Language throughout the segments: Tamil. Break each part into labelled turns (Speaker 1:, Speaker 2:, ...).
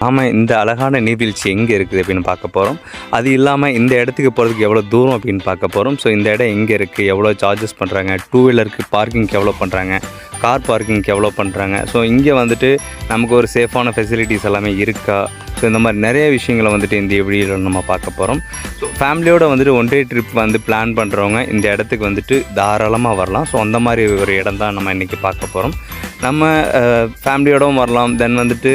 Speaker 1: நாம் இந்த அழகான நீர்வீழ்ச்சி எங்கே இருக்குது அப்படின்னு பார்க்க போகிறோம். அது இல்லாமல் இந்த இடத்துக்கு போகிறதுக்கு எவ்வளோ தூரம் அப்படின்னு பார்க்க போகிறோம். ஸோ இந்த இடம் எங்கே இருக்குது, எவ்வளோ சார்ஜஸ் பண்ணுறாங்க, டூ வீலருக்கு பார்க்கிங்க்கு எவ்வளோ பண்ணுறாங்க, கார் பார்க்கிங்க்கு எவ்வளோ பண்ணுறாங்க, ஸோ இங்கே வந்துட்டு நமக்கு ஒரு சேஃபான ஃபெசிலிட்டிஸ் எல்லாமே இருக்கா, ஸோ இந்த மாதிரி நிறைய விஷயங்களை வந்துட்டு இந்த வீடியோவில் நம்ம பார்க்க போகிறோம். ஸோ ஃபேமிலியோடு வந்துட்டு ஒன் டே ட்ரிப் வந்து பிளான் பண்ணுறவங்க இந்த இடத்துக்கு வந்துட்டு தாராளமாக வரலாம். ஸோ அந்த மாதிரி ஒரு இடம் தான் நம்ம இன்றைக்கி பார்க்க போகிறோம். நம்ம ஃபேமிலியோடவும் வரலாம். தென் வந்துட்டு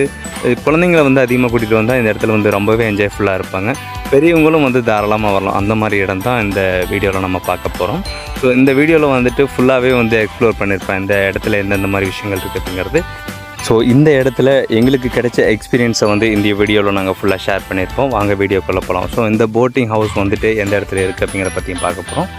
Speaker 1: குழந்தைங்களை வந்து அதிகமாக கூட்டிகிட்டு வந்தால் இந்த இடத்துல வந்து ரொம்பவே என்ஜாய்ஃபுல்லாக இருப்பாங்க. பெரியவங்களும் வந்து தாராளமாக வரலாம். அந்த மாதிரி இடம் தான் இந்த வீடியோவில் நம்ம பார்க்க போகிறோம். ஸோ இந்த வீடியோவில் வந்துட்டு ஃபுல்லாகவே வந்து எக்ஸ்ப்ளோர் பண்ணியிருப்பேன் இந்த இடத்துல எந்தெந்த மாதிரி விஷயங்கள் இருக்குதுங்கிறது. ஸோ இந்த இடத்துல எங்களுக்கு கிடைச்ச எக்ஸ்பீரியன்ஸை வந்து இந்த வீடியோவில் நாங்கள் ஃபுல்லாக ஷேர் பண்ணியிருப்போம். வாங்க வீடியோக்குள்ளே போகலாம். ஸோ இந்த போட்டிங் ஹவுஸ் வந்துட்டு எந்த இடத்துல இருக்குது அப்படிங்கிறத பற்றியும் பார்க்க போகிறோம்.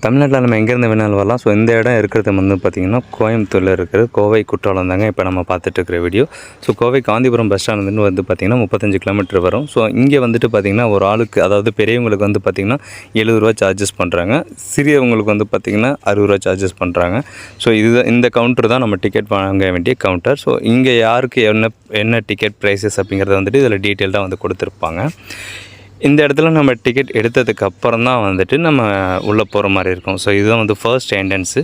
Speaker 1: தமிழ்நாட்டில் நம்ம எங்கேருந்து வேணாலும் வரலாம். ஸோ இந்த இடம் இருக்கிறது வந்து பார்த்திங்கன்னா கோயம்புத்தூரில் இருக்கிற கோவை குற்றாலம் தாங்க இப்போ நம்ம பார்த்துட்டு இருக்கிற video. So Kovai Gandhipuram bus ஸ்டாண்ட்லேருந்து வந்து பார்த்திங்கன்னா 35 கிலோமீட்டர் வரும். ஸோ இங்கே வந்துட்டு பார்த்திங்கன்னா ஒரு ஆளுக்கு, அதாவது பெரியவங்களுக்கு வந்து பார்த்திங்கன்னா 70 ரூபா சார்ஜஸ் பண்ணுறாங்க, சிறியவங்களுக்கு வந்து பார்த்திங்கன்னா 60 ரூபா சார்ஜஸ் பண்ணுறாங்க. ஸோ இந்த கவுண்டர் தான் நம்ம டிக்கெட் வாங்க வேண்டிய கவுண்டர். ஸோ இங்கே யாருக்கு என்ன டிக்கெட் ப்ரைஸஸ் அப்படிங்கிறத வந்துட்டு இதில் டீட்டெயில்டாக வந்து கொடுத்துருப்பாங்க. இந்த இடத்துல நம்ம டிக்கெட் எடுத்ததுக்கு அப்புறம் தான் வந்துட்டு நம்ம உள்ளே போகிற மாதிரி இருக்கும். ஸோ இதுதான் வந்து ஃபர்ஸ்ட் என்ட்ரன்ஸு.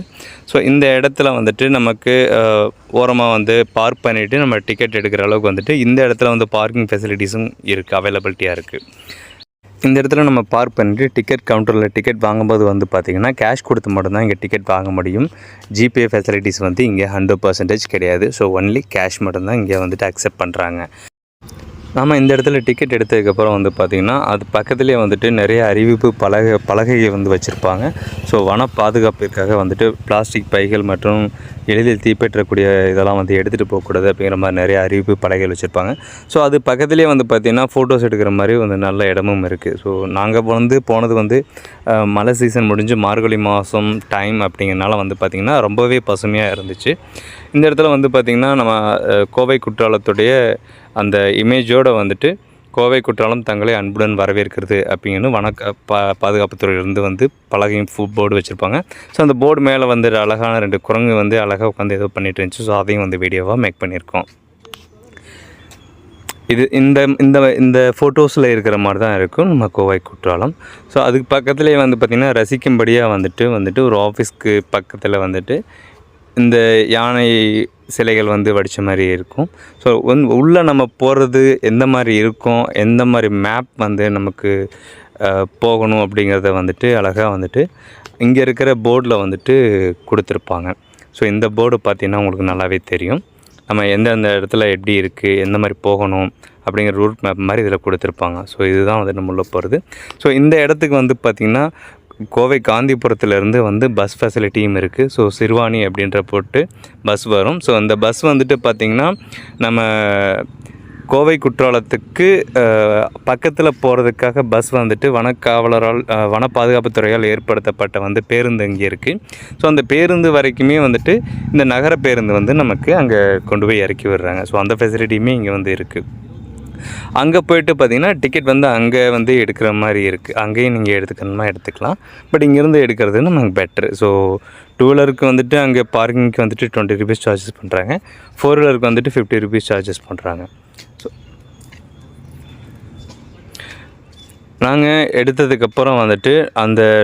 Speaker 1: ஸோ இந்த இடத்துல வந்துட்டு நமக்கு ஓரமாக வந்து பார்க் பண்ணிவிட்டு நம்ம டிக்கெட் எடுக்கிற அளவுக்கு வந்துட்டு இந்த இடத்துல வந்து பார்க்கிங் ஃபெசிலிட்டிஸும் இருக்குது, அவைலபிலிட்டியாக இருக்குது. இந்த இடத்துல நம்ம பார்க் பண்ணிவிட்டு டிக்கெட் கவுண்டரில் டிக்கெட் வாங்கும்போது வந்து பார்த்திங்கன்னா கேஷ் கொடுத்து மட்டும்தான் இங்கே டிக்கெட் வாங்க முடியும். ஜிபே ஃபெசிலிட்டிஸ் வந்து இங்கே 100% கிடையாது. ஸோ ஒன்லி கேஷ் மட்டும்தான் இங்கே வந்துட்டு அக்செப்ட் பண்ணுறாங்க. நம்ம இந்த இடத்துல டிக்கெட் எடுத்ததுக்கப்புறம் வந்து பார்த்திங்கன்னா அது பக்கத்துலேயே வந்துட்டு நிறைய அறிவிப்பு பலகையை வந்து வச்சுருப்பாங்க. ஸோ வன பாதுகாப்பிற்காக வந்துட்டு பிளாஸ்டிக் பைகள் மற்றும் எளிதில் தீப்பற்றக்கூடிய இதெல்லாம் வந்து எடுத்துகிட்டு போகக்கூடாது அப்படிங்கிற மாதிரி நிறைய அறிவிப்பு பலகைகள் வச்சுருப்பாங்க. ஸோ அது பக்கத்துலேயே வந்து பார்த்திங்கன்னா ஃபோட்டோஸ் எடுக்கிற மாதிரி வந்து நல்ல இடமும் இருக்குது. ஸோ நாங்கள் போனது வந்து மழை சீசன் முடிஞ்சு மார்கழி மாதம் டைம் அப்படிங்கிறனால வந்து பார்த்திங்கன்னா ரொம்பவே பசுமையாக இருந்துச்சு. இந்த இடத்துல வந்து பார்த்திங்கன்னா நம்ம கோவை குற்றாலத்துடைய அந்த இமேஜோடு வந்துட்டு கோவை குற்றாலம் தங்களை அன்புடன் வரவேற்கிறது அப்படிங்கன்னு பாதுகாப்புத்துறையிலேருந்து வந்து பலகையும் போர்டு வச்சுருப்பாங்க. ஸோ அந்த போர்டு மேலே வந்து அழகான 2 குரங்கு வந்து அழகாக உட்காந்து ஏதோ பண்ணிட்டு இருந்துச்சு. ஸோ அதையும் வந்து வீடியோவாக மேக் பண்ணியிருக்கோம். இது இந்த ஃபோட்டோஸில் இருக்கிற மாதிரி தான் இருக்கும் நம்ம கோவை குற்றாலம். ஸோ அதுக்கு பக்கத்துலேயே வந்து பார்த்திங்கன்னா ரசிக்கும்படியாக வந்துட்டு ஒரு ஆஃபீஸ்க்கு பக்கத்தில் வந்துட்டு இந்த யானை சிலைகள் வந்து வடித்த மாதிரி இருக்கும். ஸோ உள்ளே நம்ம போகிறது எந்த மாதிரி இருக்கும், எந்த மாதிரி மேப் வந்து நமக்கு போகணும் அப்படிங்கிறத வந்துட்டு அழகாக வந்துட்டு இங்கே இருக்கிற போர்டில் வந்துட்டு கொடுத்துருப்பாங்க. ஸோ இந்த போர்டு பார்த்திங்கன்னா உங்களுக்கு நல்லாவே தெரியும். நம்ம எந்தெந்த இடத்துல எப்படி இருக்குது, எந்த மாதிரி போகணும் அப்படிங்கிற ரூட் மேப் மாதிரி இதில் கொடுத்துருப்பாங்க. ஸோ இதுதான் வந்து நம்ம உள்ளே போகிறது. ஸோ இந்த இடத்துக்கு வந்து பார்த்திங்கன்னா கோவை காந்திபுரத்துலேருந்து வந்து பஸ் ஃபெசிலிட்டியும் இருக்குது. ஸோ சிறுவாணி அப்படின்ற போட்டு பஸ் வரும். ஸோ அந்த பஸ் வந்துட்டு பார்த்திங்கன்னா நம்ம கோவை குற்றாலத்துக்கு பக்கத்தில் போகிறதுக்காக பஸ் வந்துட்டு வனக்காவலரால் வன பாதுகாப்புத்துறையால் ஏற்படுத்தப்பட்ட வந்து பேருந்து இங்கே இருக்குது. ஸோ அந்த பேருந்து வரைக்குமே வந்துட்டு இந்த நகர பேருந்து வந்து நமக்கு அங்கே கொண்டு போய் இறக்கி விடுறாங்க. ஸோ அந்த ஃபெசிலிட்டியுமே இங்கே வந்து இருக்குது. அங்கே போய்ட்டு பார்த்திங்கன்னா டிக்கெட் வந்து அங்கே வந்து எடுக்கிற மாதிரி இருக்குது. அங்கேயும் நீங்கள் எடுத்துக்கணுமா எடுத்துக்கலாம். பட் இங்கேருந்து எடுக்கிறது நமக்கு பெட்ரு. ஸோ டூ வீலருக்கு வந்துட்டு அங்கே பார்க்கிங்க்கு வந்துட்டு 20 ரூபீஸ் சார்ஜஸ் பண்ணுறாங்க. 4 வீலருக்கு வந்துட்டு 50 ரூபீஸ் சார்ஜஸ் பண்ணுறாங்க. ஸோ நாங்கள் எடுத்ததுக்கப்புறம் வந்துட்டு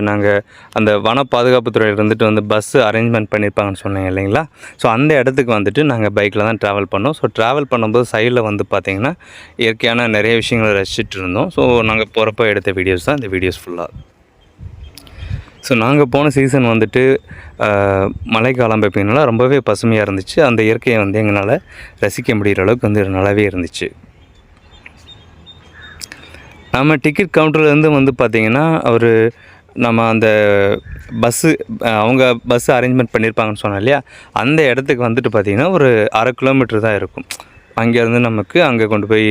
Speaker 1: நாங்கள் அந்த வன பாதுகாப்புத்துறையில் இருந்துட்டு வந்து பஸ்ஸு அரேஞ்ச்மெண்ட் பண்ணியிருப்பாங்கன்னு சொன்னேன் இல்லைங்களா. ஸோ அந்த இடத்துக்கு வந்துட்டு நாங்கள் பைக்கில் தான் ட்ராவல் பண்ணோம். ஸோ ட்ராவல் பண்ணும்போது சைடில் வந்து பார்த்திங்கன்னா இயற்கையான நிறைய விஷயங்களை ரசிச்சுட்டு இருந்தோம். ஸோ நாங்கள் போகிறப்போ எடுத்த வீடியோஸ் தான் இந்த வீடியோஸ் ஃபுல்லாக. ஸோ நாங்கள் போன சீசன் வந்துட்டு மழைக்காலம் அப்படின்னால ரொம்பவே பசுமையாக இருந்துச்சு. அந்த இயற்கையை வந்து எங்களால் ரசிக்க முடிகிற அளவுக்கு வந்து நல்லாவே இருந்துச்சு. நம்ம டிக்கெட் கவுண்டர்லேருந்து வந்து பார்த்திங்கன்னா நம்ம அந்த அவங்க பஸ்ஸு அரேஞ்ச்மெண்ட் பண்ணியிருப்பாங்கன்னு சொன்னோம் இல்லையா, அந்த இடத்துக்கு வந்துட்டு பார்த்திங்கன்னா ஒரு 1/2 கிலோமீட்டர் தான் இருக்கும். அங்கேருந்து நமக்கு அங்கே கொண்டு போய்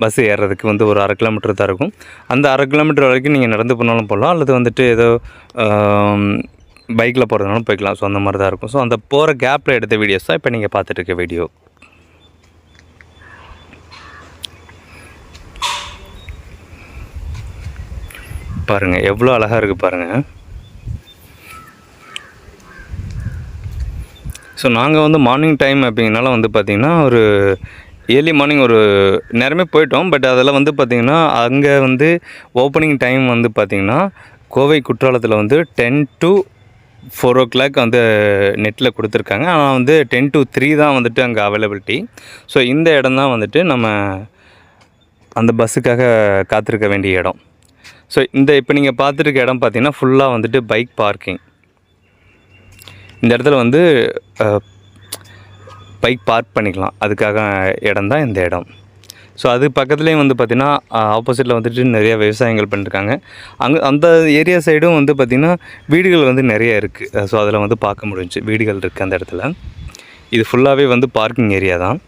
Speaker 1: பஸ்ஸு ஏறுறதுக்கு வந்து ஒரு 1/2 கிலோமீட்டர் தான் இருக்கும். அந்த 1/2 கிலோமீட்டர் வரைக்கும் நீங்கள் நடந்து போனாலும் போகலாம், அல்லது வந்துட்டு ஏதோ பைக்கில் போகிறதுனாலும் போய்க்கலாம். ஸோ அந்த மாதிரி தான் இருக்கும். ஸோ அந்த போகிற கேப்பில் எடுத்த வீடியோஸ் தான் இப்போ நீங்கள் பார்த்துட்டு இருக்க வீடியோ. பாருங்கள் எவ்வளோ அழகாக இருக்குது பாருங்கள். ஸோ நாங்கள் வந்து மார்னிங் டைம் அப்படிங்கனால வந்து பார்த்திங்கன்னா ஒரு ஏர்லி மார்னிங் ஒரு நேரமே போயிட்டோம். பட் அதில் வந்து பார்த்திங்கன்னா அங்கே வந்து ஓப்பனிங் டைம் வந்து பார்த்திங்கன்னா கோவை குற்றாலத்தில் வந்து 10 to 4 o'clock வந்து நெட்டில் கொடுத்துருக்காங்க. ஆனால் வந்து 10 to 3 தான் வந்துட்டு அங்கே அவைலபிலிட்டி. ஸோ இந்த இடம் தான் வந்துட்டு நம்ம அந்த பஸ்ஸுக்காக காத்திருக்க வேண்டிய இடம். ஸோ இப்போ நீங்கள் பார்த்துருக்க இடம் பார்த்திங்கன்னா ஃபுல்லாக வந்துட்டு பைக் பார்க்கிங். இந்த இடத்துல வந்து பைக் பார்க் பண்ணிக்கலாம், அதுக்காக இடம் தான் இந்த இடம். ஸோ அது பக்கத்துலேயும் வந்து பார்த்திங்கன்னா ஆப்போசிட்டில் வந்துட்டு நிறைய விவசாயங்கள் பண்ணியிருக்காங்க. அந்த ஏரியா சைடும் வந்து பார்த்திங்கன்னா வீடுகள் வந்து நிறைய இருக்குது. ஸோ அதில் வந்து பார்க்க முடிஞ்சுச்சு, வீடுகள் இருக்குது அந்த இடத்துல. இது ஃபுல்லாகவே வந்து பார்க்கிங் ஏரியா தான்.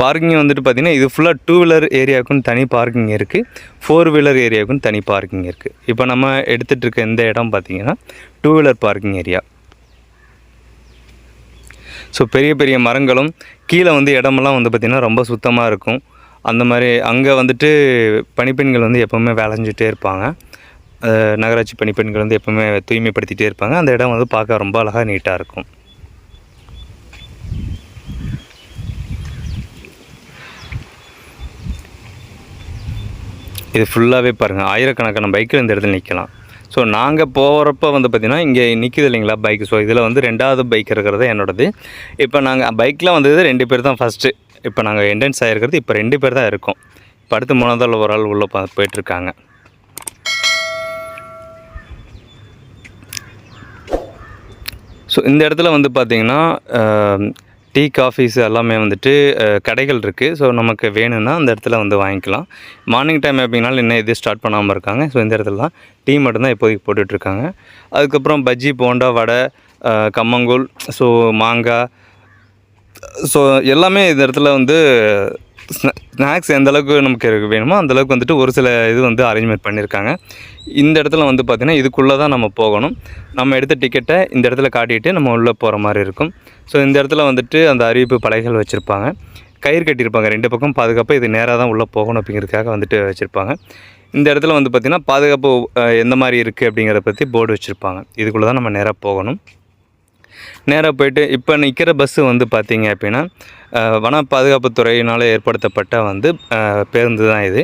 Speaker 1: பார்க்கிங் வந்துட்டு பார்த்திங்கன்னா இது ஃபுல்லாக 2 வீலர் ஏரியாவுக்குன்னு தனி பார்க்கிங் இருக்குது, 4 வீலர் ஏரியாவுக்குன்னு தனி பார்க்கிங் இருக்குது. இப்போ நம்ம எடுத்துகிட்டு இருக்க இந்த இடம் பார்த்திங்கன்னா 2 வீலர் பார்க்கிங் ஏரியா. ஸோ பெரிய பெரிய மரங்களும் கீழே வந்து இடமெல்லாம் வந்து பார்த்திங்கன்னா ரொம்ப சுத்தமாக இருக்கும். அந்த மாதிரி அங்கே வந்துட்டு பணிப்பெண்கள் வந்து எப்போவுமே வேலை செஞ்சுட்டே இருப்பாங்க. நகராட்சி பணிப்பெண்கள் வந்து எப்போவுமே தூய்மைப்படுத்திகிட்டே இருப்பாங்க. அந்த இடம் வந்து பார்க்க ரொம்ப அழகாக நீட்டாக இருக்கும். இது ஃபுல்லாகவே பாருங்கள், ஆயிரக்கணக்கான பைக்கில் இந்த இடத்துல நிற்கலாம். ஸோ நாங்கள் போகிறப்ப வந்து பார்த்திங்கன்னா இங்கே நிற்கிது இல்லைங்களா பைக். ஸோ இதில் வந்து 2வது பைக் இருக்கிறது என்னோடது. இப்போ நாங்கள் பைக்கில் வந்தது 2 பேர் தான் ஃபஸ்ட்டு. இப்போ நாங்கள் என்ட்ரன்ஸ் ஆகிருக்கிறது இப்போ 2 பேர் தான் இருக்கோம். இப்போ அடுத்து 3வது ஒரு ஆள் உள்ளே போயிட்டுருக்காங்க. ஸோ இந்த இடத்துல வந்து பார்த்திங்கன்னா டீ காஃபீஸ் எல்லாமே வந்துட்டு கடைகள் இருக்குது. ஸோ நமக்கு வேணும்னா அந்த இடத்துல வந்து வாங்கிக்கலாம். மார்னிங் டைம் அப்படின்னாலும் இன்னும் எதுவும் ஸ்டார்ட் பண்ணாமல் இருக்காங்க. ஸோ இந்த இடத்துல தான் டீ மட்டும்தான் இப்போதைக்கு போட்டுட்ருக்காங்க. அதுக்கப்புறம் பஜ்ஜி, போண்டா, வடை, கம்மங்கூழ், ஸோ மாங்காய், ஸோ எல்லாமே இந்த இடத்துல வந்து ஸ்நாக்ஸ் எந்த அளவுக்கு நமக்கு வேணுமோ அந்தளவுக்கு வந்துட்டு ஒரு சில இது வந்து அரேஞ்ச்மெண்ட் பண்ணியிருக்காங்க. இந்த இடத்துல வந்து பார்த்திங்கன்னா இதுக்குள்ளே தான் நம்ம போகணும். நம்ம எடுத்த டிக்கெட்டை இந்த இடத்துல காட்டிட்டு நம்ம உள்ளே போகிற மாதிரி இருக்கும். ஸோ இந்த இடத்துல வந்துட்டு அந்த அறிவிப்பு பலகைகள் வச்சுருப்பாங்க, கயிறு கட்டியிருப்பாங்க 2 பக்கம் பாதுகாப்பாக. இது நேராக தான் உள்ளே போகணும் அப்படிங்கிறதுக்காக வந்துட்டு வச்சுருப்பாங்க. இந்த இடத்துல வந்து பார்த்திங்கன்னா பாதுகாப்பு எந்த மாதிரி இருக்குது அப்படிங்கிறத பற்றி போர்டு வச்சுருப்பாங்க. இதுக்குள்ளே தான் நம்ம நேராக போகணும். நேராக போய்ட்டு இப்போ நிற்கிற பஸ்ஸு வந்து பார்த்திங்க அப்படின்னா வன பாதுகாப்புத்துறையினால் ஏற்படுத்தப்பட்ட வந்து பேருந்து தான் இது.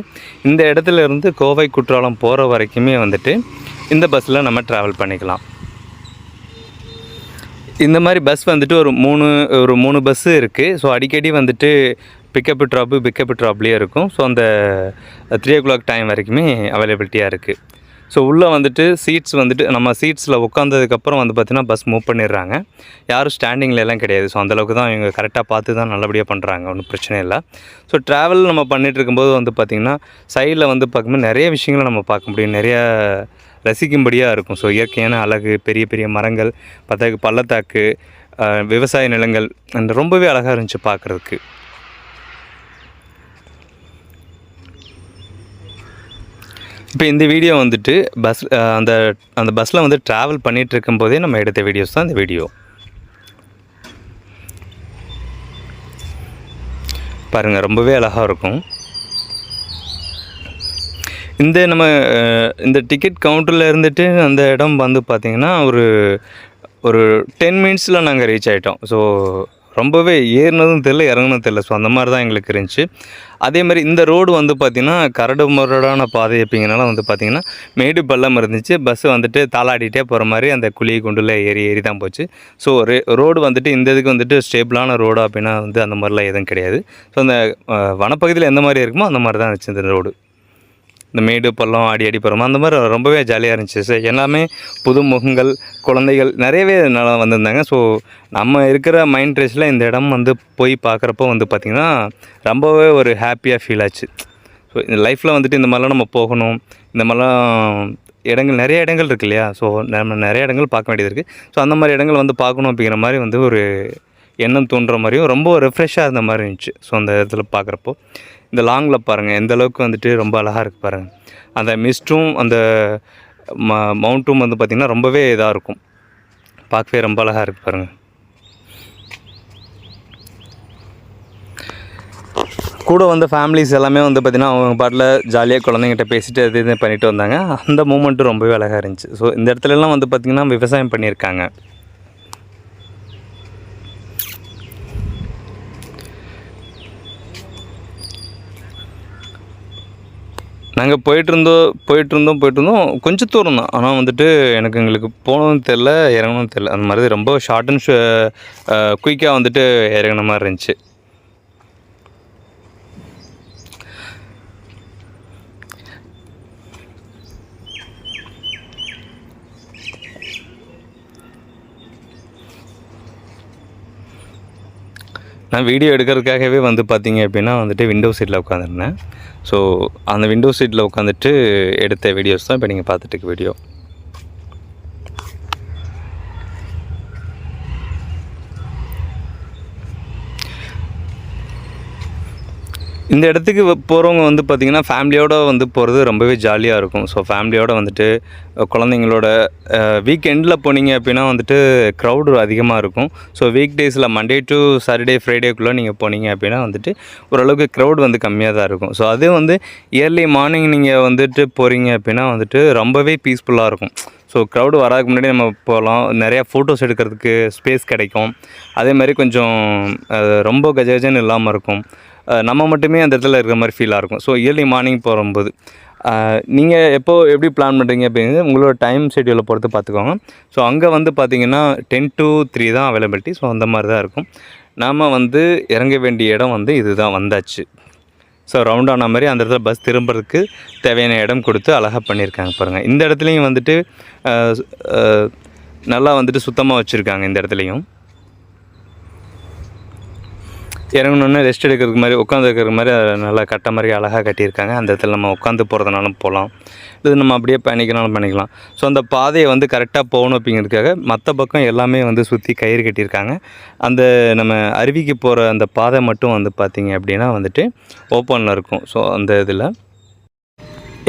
Speaker 1: இந்த இடத்துல இருந்து கோவை குற்றாலம் போகிற வரைக்குமே வந்துட்டு இந்த பஸ்ஸில் நம்ம ட்ராவல் பண்ணிக்கலாம். இந்த மாதிரி பஸ் வந்துட்டு ஒரு 3 பஸ்ஸு இருக்குது. ஸோ அடிக்கடி வந்துட்டு பிக்கப்பு ட்ராப்லேயே இருக்கும். ஸோ அந்த 3 o'clock டைம் வரைக்குமே அவைலபிலிட்டியாக இருக்குது. ஸோ உள்ளே வந்துட்டு சீட்ஸ் வந்துட்டு நம்ம சீட்ஸில் உட்காந்ததுக்கப்புறம் வந்து பார்த்திங்கன்னா பஸ் மூவ் பண்ணிடுறாங்க. யாரும் ஸ்டாண்டிங்கில் எல்லாம் கிடையாது. ஸோ அந்தளவுக்கு தான் இவங்க கரெக்டாக பார்த்து தான் நல்லபடியாக பண்ணுறாங்க, ஒன்றும் பிரச்சனை இல்லை. ஸோ ட்ராவல் நம்ம பண்ணிகிட்டு இருக்கும்போது வந்து பார்த்திங்கன்னா சைடில் வந்து பார்க்கும்போது நிறைய விஷயங்களை நம்ம பார்க்க முடியும், நிறையா ரசிக்கும்படியாக இருக்கும். ஸோ இயற்கையான அழகு, பெரிய பெரிய மரங்கள், பள்ளத்தாக்கு, விவசாய நிலங்கள் ரொம்பவே அழகாக இருந்துச்சு பார்க்குறதுக்கு. இப்போ இந்த வீடியோ வந்துட்டு அந்த பஸ்ஸில் வந்து ட்ராவல் பண்ணிகிட்டு இருக்கும்போதே நம்ம எடுத்த வீடியோஸ் தான் இந்த வீடியோ. பாருங்கள், ரொம்பவே அழகாக இருக்கும். இந்த டிக்கெட் கவுண்டரில் இருந்துட்டு அந்த இடம் வந்து பார்த்திங்கன்னா ஒரு 10 minutesல நாங்கள் ரீச் ஆகிட்டோம். ஸோ ரொம்பவே ஏறினதும் தெரில, இறங்கினதும் தெரில. ஸோ அந்த மாதிரி தான் எங்களுக்கு இருந்துச்சு. அதே மாதிரி இந்த ரோடு வந்து பார்த்திங்கன்னா கரடு முரடான பாதை அப்படிங்கிறனால வந்து பார்த்திங்கன்னா மேடு பள்ளம் இருந்துச்சு. பஸ்ஸு வந்துட்டு தாளாடிட்டே போகிற மாதிரி அந்த குழி குண்டில் ஏறி தான் போச்சு. ஸோ ரோடு வந்துட்டு இந்த இதுக்கு வந்துட்டு ஸ்டேபிளான ரோடு அப்படின்னா வந்து அந்த மாதிரிலாம் எதுவும் கிடையாது. ஸோ அந்த வனப்பகுதியில் எந்த மாதிரி இருக்குமோ அந்த மாதிரி தான் இருந்துச்சு இந்த ரோடு. இந்த மேடு பள்ளம் அடி போகிறோமோ அந்த மாதிரி ரொம்பவே ஜாலியாக இருந்துச்சு. ஸோ எல்லாமே புது முகங்கள், குழந்தைகள் நிறையவே நல்லா வந்திருந்தாங்க. ஸோ நம்ம இருக்கிற மைண்ட் ரேஸில் இந்த இடம் வந்து போய் பார்க்குறப்போ வந்து பார்த்திங்கன்னா ரொம்பவே ஒரு ஹாப்பியாக ஃபீல் ஆச்சு. ஸோ இந்த லைஃப்பில் வந்துட்டு இந்த மாதிரிலாம் நம்ம போகணும், இந்த மாதிரிலாம் நிறைய இடங்கள் இருக்குது இல்லையா. ஸோ நம்ம நிறைய இடங்கள் பார்க்க வேண்டியது இருக்குது. ஸோ அந்த மாதிரி இடங்கள் வந்து பார்க்கணும் அப்படிங்கிற மாதிரி வந்து ஒரு எண்ணம் தோன்ற மாதிரியும் ரொம்ப ரெஃப்ரெஷ்ஷாக இருந்த மாதிரி இருந்துச்சு. ஸோ அந்த இடத்துல பார்க்குறப்போ இந்த லாங்கில் பாருங்கள் எந்த அளவுக்கு வந்துட்டு ரொம்ப அழகாக இருக்குது பாருங்கள். அந்த மிஸ்ட்டும் அந்த மவுண்ட்டும் வந்து பார்த்திங்கன்னா ரொம்பவே இதாக இருக்கும், பார்க்கவே ரொம்ப அழகாக இருக்குது பாருங்கள். கூட வந்த ஃபேமிலிஸ் எல்லாமே வந்து பார்த்திங்கன்னா அவங்க பாட்டில் ஜாலியாக குழந்தைங்கிட்ட பேசிட்டு இது பண்ணிட்டு வந்தாங்க. அந்த மூமெண்ட்டும் ரொம்பவே அழகாக இருந்துச்சு. ஸோ இந்த இடத்துலலாம் வந்து பார்த்திங்கன்னா விவசாயம் பண்ணியிருக்காங்க. நாங்கள் போயிட்டுருந்தோம் கொஞ்சம் தூரம் தான். ஆனால் வந்துட்டு எங்களுக்கு போகணும்னு தெரில, இறங்கணும்னு தெரில. அந்த மாதிரி ரொம்ப ஷார்ட் அண்ட் குயிக்காக வந்துட்டு இறங்கின மாதிரி இருந்துச்சு. நான் வீடியோ எடுக்கிறதுக்காகவே வந்து பார்த்தீங்க அப்படின்னா வந்துட்டு விண்டோ சீட்டில் உட்காந்துருந்தேன். ஸோ அந்த விண்டோ சீட்டில் உட்காந்துட்டு எடுத்த வீடியோஸ் தான் இப்போ நீங்கள் பார்த்துட்டு இருக்க வீடியோ. இந்த இடத்துக்கு போகிறவங்க வந்து பார்த்திங்கன்னா ஃபேமிலியோடு வந்து போகிறது ரொம்பவே ஜாலியாக இருக்கும். ஸோ ஃபேமிலியோடு வந்துட்டு குழந்தைங்களோட வீக்கெண்டில் போனீங்க அப்படின்னா வந்துட்டு க்ரௌடு அதிகமாக இருக்கும். ஸோ வீக் டேஸில் மண்டே டு சாட்டர்டே ஃப்ரைடேக்குள்ளே நீங்கள் போனீங்க அப்படின்னா வந்துட்டு ஓரளவுக்கு க்ரௌடு வந்து கம்மியாக தான் இருக்கும். ஸோ அதே வந்து இயர்லி மார்னிங் நீங்கள் வந்துட்டு போகிறீங்க அப்படின்னா வந்துட்டு ரொம்பவே பீஸ்ஃபுல்லாக இருக்கும். ஸோ க்ரௌடு வராதுக்கு முன்னாடி நம்ம போகலாம், நிறையா ஃபோட்டோஸ் எடுக்கிறதுக்கு ஸ்பேஸ் கிடைக்கும். அதே மாதிரி கொஞ்சம் ரொம்ப கஜகஜன்னு இல்லாமல் இருக்கும். நம்ம மட்டுமே அந்த இடத்துல இருக்கிற மாதிரி ஃபீலாக இருக்கும். ஸோ இயர்லி மார்னிங் போகும்போது நீங்கள் எப்படி பிளான் பண்ணுறீங்க அப்படிங்கிறது உங்களோட டைம் ஷெட்யூலை பொறுத்து பார்த்துக்கோங்க. ஸோ அங்கே வந்து பார்த்திங்கன்னா 10 to 3 தான் அவைலபிலிட்டி. ஸோ அந்த மாதிரி தான் இருக்கும். நாம் வந்து இறங்க வேண்டிய இடம் வந்து இது தான் வந்தாச்சு. ஸோ ரவுண்ட் ஆன மாதிரி அந்த இடத்துல பஸ் திரும்புறதுக்கு தேவையான இடம் கொடுத்து அழகாக பண்ணியிருக்காங்க பாருங்கள். இந்த இடத்துலையும் வந்துட்டு நல்லா வந்துட்டு சுத்தமாக வச்சுருக்காங்க. இந்த இடத்துலையும் இறங்கணுன்னு ரெஸ்ட் எடுக்கிறதுக்கு மாதிரி உட்காந்துருக்கிற மாதிரி நல்லா கட்ட மாதிரி அழகாக கட்டியிருக்காங்க. அந்த இடத்துல நம்ம உட்காந்து போகிறதுனாலும் போகலாம், இது நம்ம அப்படியே பண்ணிக்கலாம். ஸோ அந்த பாதையை வந்து கரெக்டாக போகணும் அப்படிங்கிறதுக்காக மற்ற பக்கம் எல்லாமே வந்து சுற்றி கயிறு கட்டியிருக்காங்க. அந்த நம்ம அருவிக்கு போகிற அந்த பாதை மட்டும் வந்து பார்த்திங்க அப்படின்னா வந்துட்டு ஓப்பனில் இருக்கும். ஸோ அந்த இதில்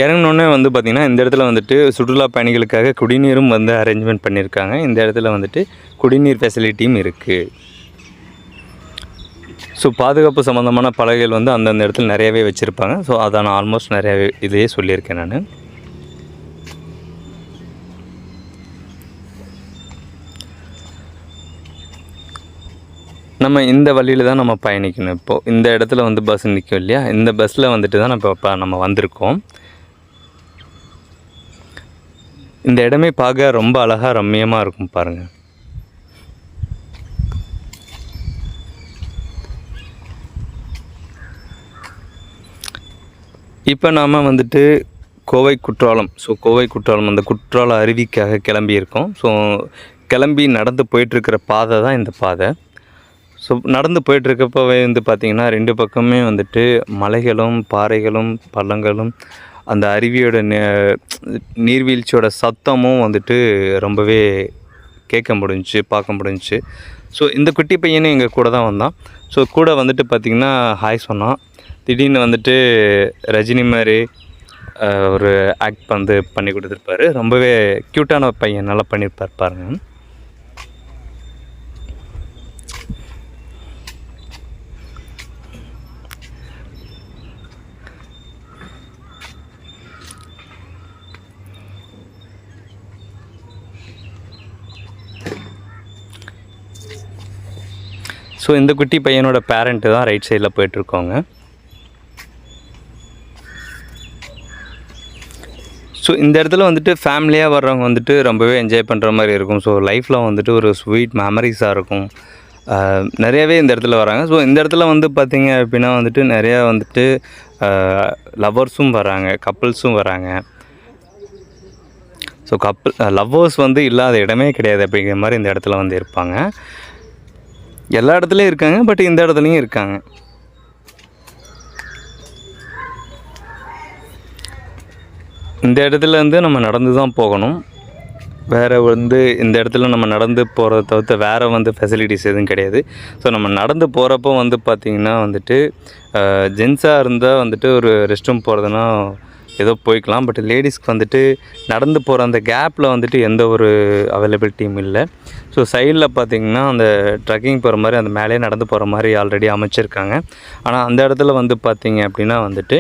Speaker 1: இறங்கினோடனே வந்து பார்த்திங்கன்னா இந்த இடத்துல வந்துட்டு சுற்றுலா பயணிகளுக்காக குடிநீரும் வந்து அரேஞ்ச்மெண்ட் பண்ணியிருக்காங்க. இந்த இடத்துல வந்துட்டு குடிநீர் ஃபெசிலிட்டியும் இருக்குது. ஸோ பாதுகாப்பு சம்மந்தமான பலகைகள் வந்து அந்தந்த இடத்துல நிறையாவே வச்சுருப்பாங்க. ஸோ அதை நான் ஆல்மோஸ்ட் நிறையாவே இதையே சொல்லியிருக்கேன் நான். நம்ம இந்த வழியில் தான் நம்ம பயணிக்கணும். இப்போது இந்த இடத்துல வந்து பஸ் நிற்கும் இல்லையா, இந்த பஸ்ஸில் வந்துட்டு தான் நம்ம வந்திருக்கோம். இந்த இடமே பார்க்க ரொம்ப அழகாக ரம்மியமாக இருக்கும் பாருங்கள். இப்போ நாம் வந்துட்டு கோவை குற்றாலம். ஸோ கோவை குற்றாலம் அந்த குற்றால அருவிக்காக கிளம்பியிருக்கோம். ஸோ கிளம்பி நடந்து போயிட்டுருக்கிற பாதை தான் இந்த பாதை. ஸோ நடந்து போயிட்டுருக்கப்பவே வந்து பார்த்திங்கன்னா 2 பக்கமே வந்துட்டு மலைகளும் பாறைகளும் பள்ளங்களும் அந்த அருவியோட நீர்வீழ்ச்சியோட சத்தமும் வந்துட்டு ரொம்பவே கேட்க முடிஞ்சிச்சு, பார்க்க முடிஞ்சிச்சு. ஸோ இந்த குட்டி பையனும் எங்கள் கூட தான் வந்தான். ஸோ கூட வந்துட்டு பார்த்திங்கன்னா ஹாய் சொன்னான். திடீர்னு வந்துட்டு ரஜினி மாதிரி ஒரு ஆக்ட் வந்து பண்ணி கொடுத்துருப்பாரு. ரொம்பவே க்யூட்டான பையன், நல்லா பண்ணியிருப்பார் பாருங்கள். ஸோ இந்த குட்டி பையனோட பேரண்ட்டு தான் ரைட் சைடில் போயிட்டுருக்கோங்க. ஸோ இந்த இடத்துல வந்துட்டு ஃபேமிலியாக வர்றவங்க வந்துட்டு ரொம்பவே என்ஜாய் பண்ணுற மாதிரி இருக்கும். ஸோ லைஃப்பில் வந்துட்டு ஒரு ஸ்வீட் மெமரிஸாக இருக்கும். நிறையாவே இந்த இடத்துல வராங்க. ஸோ இந்த இடத்துல வந்து பார்த்திங்க அப்படின்னா வந்துட்டு நிறையா வந்துட்டு லவ்வர்ஸும் வராங்க, கப்புள்ஸும் வராங்க. ஸோ லவ்வர்ஸ் வந்து இல்லாத இடமே கிடையாது அப்படிங்கிற மாதிரி இந்த இடத்துல வந்து இருப்பாங்க. எல்லா இடத்துலையும் இருக்காங்க, பட் இந்த இடத்துலையும் இருக்காங்க. இந்த இடத்துல வந்து நம்ம நடந்து தான் போகணும். வேறு வந்து இந்த இடத்துல நம்ம நடந்து போகிறத தவிர்த்து வேறு வந்து ஃபெசிலிட்டிஸ் எதுவும் கிடையாது. ஸோ நம்ம நடந்து போகிறப்போ வந்து பார்த்திங்கன்னா வந்துட்டு ஜென்ஸாக இருந்தால் வந்துட்டு ஒரு ரெஸ்ட் ரூம் போகிறதுனா ஏதோ போய்க்கலாம். பட் லேடிஸ்க்கு வந்துட்டு நடந்து போகிற அந்த கேப்பில் வந்துட்டு எந்த ஒரு அவைலபிலிட்டியும் இல்லை. ஸோ சைடில் பார்த்திங்கன்னா அந்த ட்ரக்கிங் போகிற மாதிரி அந்த மேலே நடந்து போகிற மாதிரி ஆல்ரெடி அமைச்சிருக்காங்க. ஆனால் அந்த இடத்துல வந்து பார்த்திங்க அப்படின்னா வந்துட்டு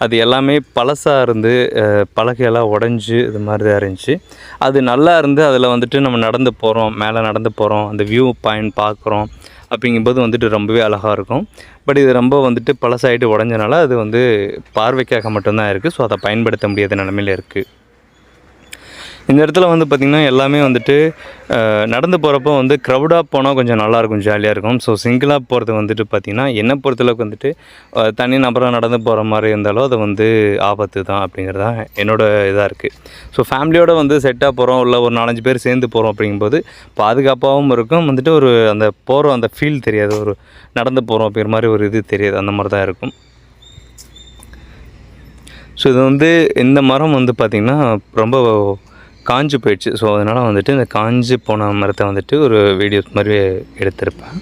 Speaker 1: அது எல்லாமே பழசாக இருந்து பலகையெல்லாம் உடஞ்சி இது மாதிரி தான் இருந்துச்சு. அது நல்லா இருந்து அதில் வந்துட்டு நம்ம நடந்து போகிறோம், மேலே நடந்து போகிறோம், அந்த வியூ பாயிண்ட் பார்க்குறோம். அப்படிங்கும்போது வந்துட்டு ரொம்பவே அழகாக இருக்கும். பட் இது ரொம்ப வந்துட்டு பழசாயிட்டு உடஞ்சனால அது வந்து பார்வைக்காக மட்டும்தான் இருக்குது. ஸோ அதை பயன்படுத்த முடியாத நிலமையில இருக்குது. இந்த இடத்துல வந்து பார்த்திங்கன்னா எல்லாமே வந்துட்டு நடந்து போகிறப்போ வந்து க்ரௌடாக போனால் கொஞ்சம் நல்லாயிருக்கும், ஜாலியாக இருக்கும். ஸோ சிங்கிளாக போகிறது வந்துட்டு பார்த்திங்கன்னா என்னை பொறுத்தளவுக்கு வந்துட்டு தனி நபராக நடந்து போகிற மாதிரி இருந்தாலும் அது வந்து ஆபத்து தான் அப்படிங்கிறது தான் என்னோடய இதாக இருக்குது. ஸோ ஃபேமிலியோடு வந்து செட்டாக போகிறோம், இல்லை ஒரு 4-5 பேர் சேர்ந்து போகிறோம் அப்படிங்கும்போது பாதுகாப்பாகவும் இருக்கும், வந்துட்டு ஒரு அந்த போகிற அந்த ஃபீல் தெரியாது, ஒரு நடந்து போகிறோம் அப்படிங்கிற மாதிரி ஒரு இது தெரியாது, அந்த மாதிரி தான் இருக்கும். ஸோ இது வந்து இந்த மரம் வந்து பார்த்திங்கன்னா ரொம்ப காஞ்சு போயிடுச்சு. ஸோ அதனால் வந்துட்டு இந்த காஞ்சு போன மரத்தை வந்துட்டு ஒரு வீடியோஸ் மாதிரி எடுத்திருப்பேன்.